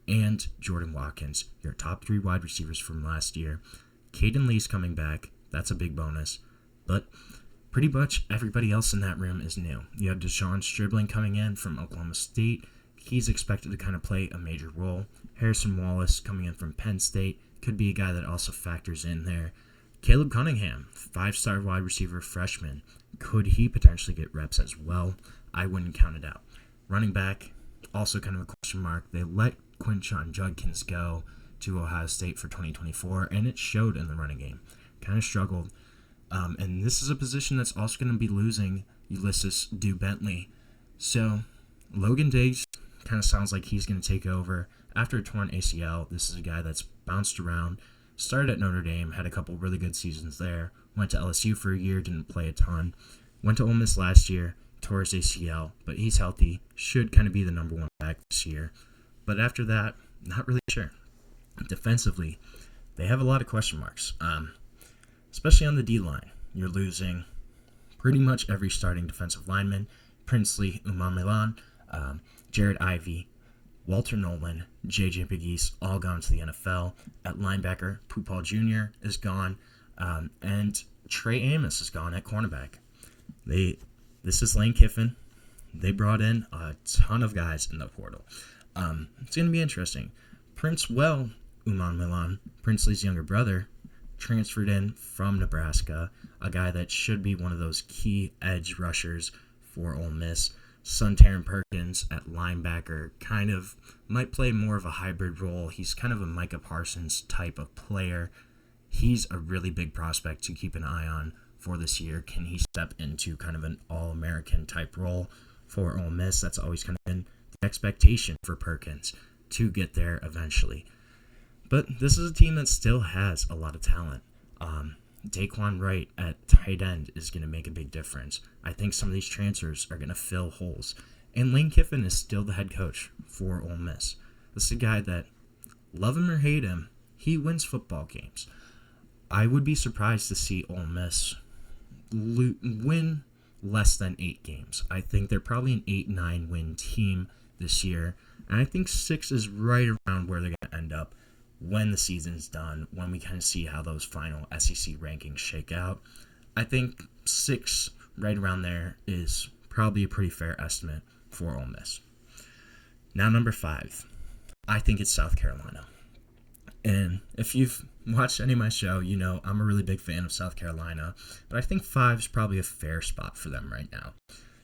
and Jordan Watkins, your top 3 wide receivers from last year. Caden Lee's coming back, that's a big bonus. But pretty much everybody else in that room is new. You have Deshaun Stribling coming in from Oklahoma State. He's expected to kind of play a major role. Harrison Wallace coming in from Penn State could be a guy that also factors in there. Caleb Cunningham, 5-star wide receiver freshman. Could he potentially get reps as well? I wouldn't count it out. Running back, also kind of a question mark. They let Quinshon Judkins go to Ohio State for 2024, and it showed in the running game. Kind of struggled. And this is a position that's also going to be losing Ulysses Dew Bentley. So Logan Diggs kind of sounds like he's going to take over after a torn ACL. This is a guy that's bounced around. Started at Notre Dame, had a couple really good seasons there. Went to LSU for a year, didn't play a ton. Went to Ole Miss last year, tore his ACL, but he's healthy. Should kind of be the number 1 back this year. But after that, not really sure. Defensively, they have a lot of question marks, especially on the D-line. You're losing pretty much every starting defensive lineman. Princely Umamilan, Jared Ivey, Walter Nolan, J.J. Big East, all gone to the NFL. At linebacker, Pupal Jr. is gone, and Trey Amos is gone at cornerback. This is Lane Kiffin. They brought in a ton of guys in the portal. It's going to be interesting. Umamilan, Princely's younger brother, transferred in from Nebraska, a guy that should be one of those key edge rushers for Ole Miss. Son Taron Perkins at linebacker kind of might play more of a hybrid role. He's kind of a Micah Parsons type of player. He's a really big prospect to keep an eye on for this year. Can he step into kind of an All-American type role for Ole Miss? That's always kind of been the expectation for Perkins to get there eventually. But this is a team that still has a lot of talent. Daquan Wright at tight end is going to make a big difference. I think some of these transfers are going to fill holes. And Lane Kiffin is still the head coach for Ole Miss. This is a guy that, love him or hate him, he wins football games. I would be surprised to see Ole Miss win less than 8 games. I think they're probably an 8-9 win team this year. And I think 6 is right around where they're going to end up when the season's done, when we kind of see how those final SEC rankings shake out. I think 6, right around there, is probably a pretty fair estimate for Ole Miss. Now, number 5, I think it's South Carolina. And if you've watched any of my show, you know I'm a really big fan of South Carolina, but I think 5 is probably a fair spot for them right now.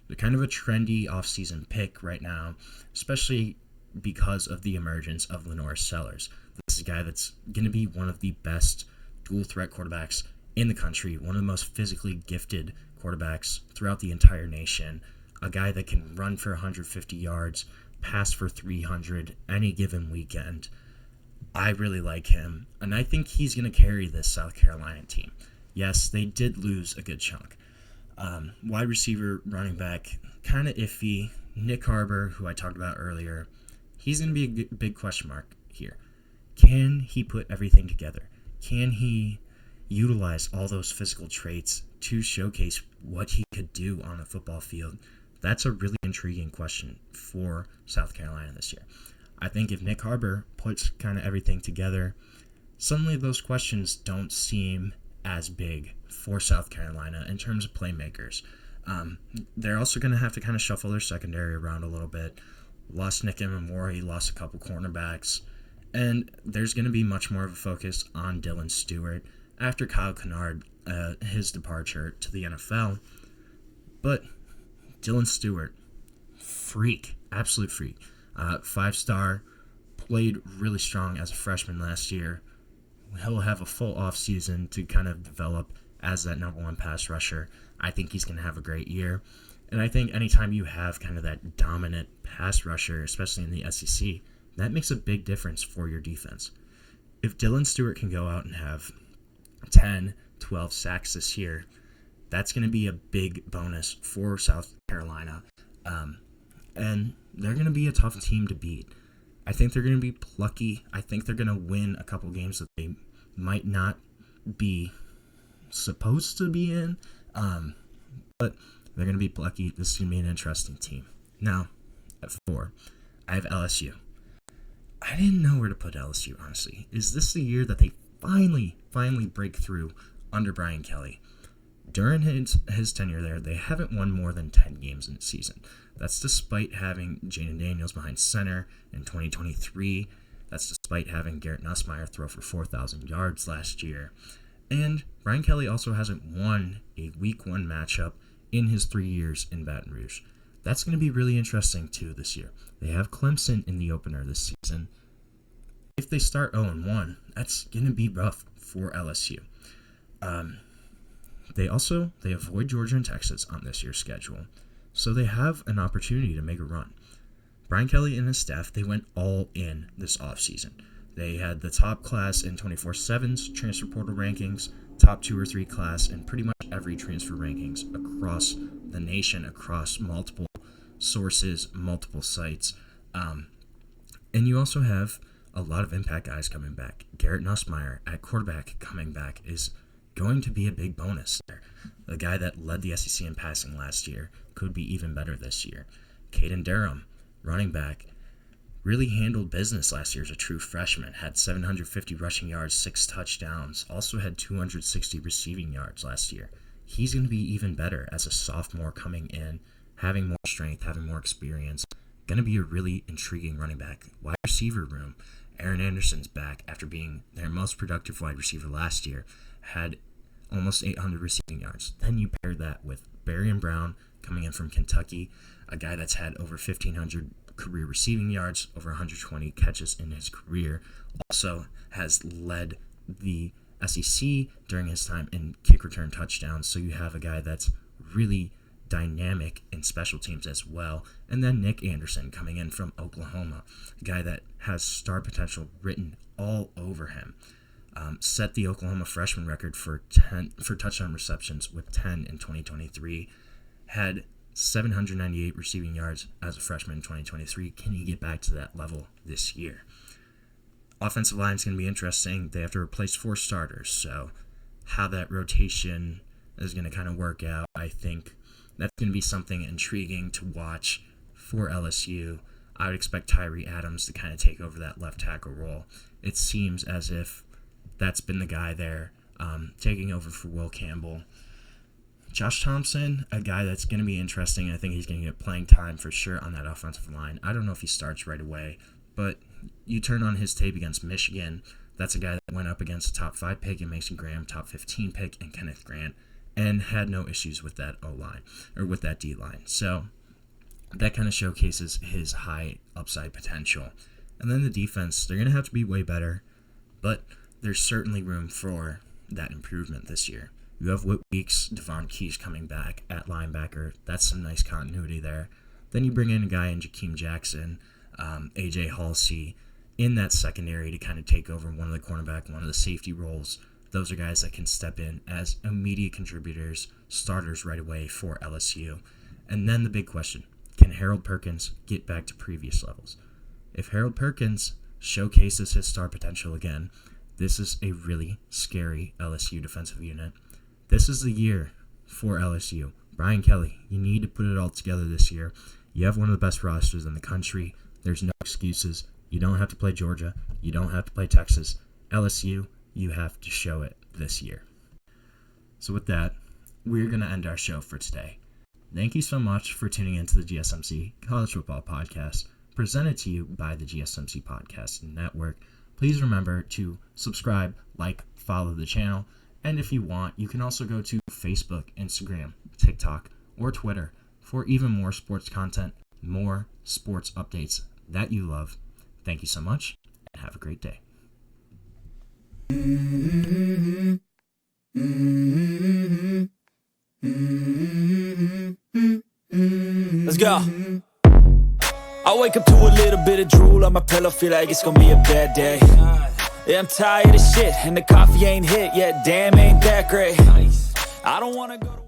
They're kind of a trendy offseason pick right now, especially because of the emergence of Lenore Sellers. This is a guy that's going to be one of the best dual threat quarterbacks in the country, one of the most physically gifted quarterbacks throughout the entire nation, a guy that can run for 150 yards, pass for 300 any given weekend. I really like him, and I think he's going to carry this South Carolina team. Yes, they did lose a good chunk. Wide receiver, running back, kind of iffy. Nyck Harbor, who I talked about earlier, he's going to be a big question mark here. Can he put everything together? Can he utilize all those physical traits to showcase what he could do on a football field? That's a really intriguing question for South Carolina this year. I think if Nyck Harbor puts kind of everything together, suddenly those questions don't seem as big for South Carolina in terms of playmakers. They're also going to have to kind of shuffle their secondary around a little bit. Lost Nick Imamori, lost a couple cornerbacks, and there's going to be much more of a focus on Dylan Stewart after Kyle Kennard, his departure to the NFL. But Dylan Stewart, freak, absolute freak. 5-star, played really strong as a freshman last year. He'll have a full offseason to kind of develop as that number 1 pass rusher. I think he's going to have a great year. And I think anytime you have kind of that dominant pass rusher, especially in the SEC, that makes a big difference for your defense. If Dylan Stewart can go out and have 10, 12 sacks this year, that's going to be a big bonus for South Carolina. And they're going to be a tough team to beat. I think they're going to be plucky. I think they're going to win a couple games that they might not be supposed to be in. But they're going to be plucky. This is going to be an interesting team. Now, at 4, I have LSU. I didn't know where to put LSU, honestly. Is this the year that they finally break through under Brian Kelly? During his tenure there, they haven't won more than 10 games in the season. That's despite having Jaden Daniels behind center in 2023. That's despite having Garrett Nussmeier throw for 4,000 yards last year. And Brian Kelly also hasn't won a Week 1 matchup in his 3 years in Baton Rouge. That's going to be really interesting, too, this year. They have Clemson in the opener this season. If they start 0-1, that's going to be rough for LSU. They avoid Georgia and Texas on this year's schedule, so they have an opportunity to make a run. Brian Kelly and his staff, they went all in this offseason. They had the top class in 24/7's transfer portal rankings, top 2 or 3 class in pretty much every transfer rankings across the nation, across multiple sources, multiple sites. And you also have a lot of impact guys coming back. Garrett Nussmeier at quarterback coming back is going to be a big bonus there. The guy that led the SEC in passing last year could be even better this year. Caden Durham, running back, really handled business last year as a true freshman. Had 750 rushing yards, 6 touchdowns. Also had 260 receiving yards last year. He's going to be even better as a sophomore coming in, having more strength, having more experience. Going to be a really intriguing running back. Wide receiver room. Aaron Anderson's back after being their most productive wide receiver last year. Had almost 800 receiving yards. Then you pair that with Barry Brown coming in from Kentucky, a guy that's had over 1,500 career receiving yards, over 120 catches in his career. Also has led the SEC during his time in kick return touchdowns. So you have a guy that's really dynamic in special teams as well. And then Nick Anderson coming in from Oklahoma, a guy that has star potential written all over him. Set the Oklahoma freshman record for touchdown receptions with 10 in 2023. Had 798 receiving yards as a freshman in 2023. Can he get back to that level this year? Offensive line is going to be interesting. They have to replace 4 starters, so how that rotation is going to kind of work out, I think that's going to be something intriguing to watch for LSU. I would expect Tyree Adams to kind of take over that left tackle role. It seems as if that's been the guy there, taking over for Will Campbell. Josh Thompson, a guy that's going to be interesting. I think he's going to get playing time for sure on that offensive line. I don't know if he starts right away, but you turn on his tape against Michigan, That's a guy that went up against a top 5 pick in Mason Graham, top 15 pick in Kenneth Grant, and had no issues with that O-line, or with that D-line. So that kind of showcases his high upside potential. And then the defense, they're going to have to be way better, but there's certainly room for that improvement this year. You have Whit Weeks, Devon Keys coming back at linebacker. That's some nice continuity there. Then you bring in a guy in Jakeem Jackson, A.J. Halsey, in that secondary to kind of take over one of the cornerback, one of the safety roles. Those are guys that can step in as immediate contributors, starters right away for LSU. And then the big question, can Harold Perkins get back to previous levels? If Harold Perkins showcases his star potential again, this is a really scary LSU defensive unit. This is the year for LSU. Brian Kelly, you need to put it all together this year. You have one of the best rosters in the country. There's no excuses. You don't have to play Georgia. You don't have to play Texas. LSU, you have to show it this year. So with that, we're going to end our show for today. Thank you so much for tuning into the GSMC College Football Podcast, presented to you by the GSMC Podcast Network. Please remember to subscribe, like, follow the channel, and if you want, you can also go to Facebook, Instagram, TikTok, or Twitter for even more sports content, more sports updates that you love. Thank you so much, and have a great day. Let's go. I wake up to a little bit of drool on my pillow, feel like it's gonna be a bad day. Yeah, I'm tired of shit, and the coffee ain't hit yet, damn, ain't that great. I don't wanna go to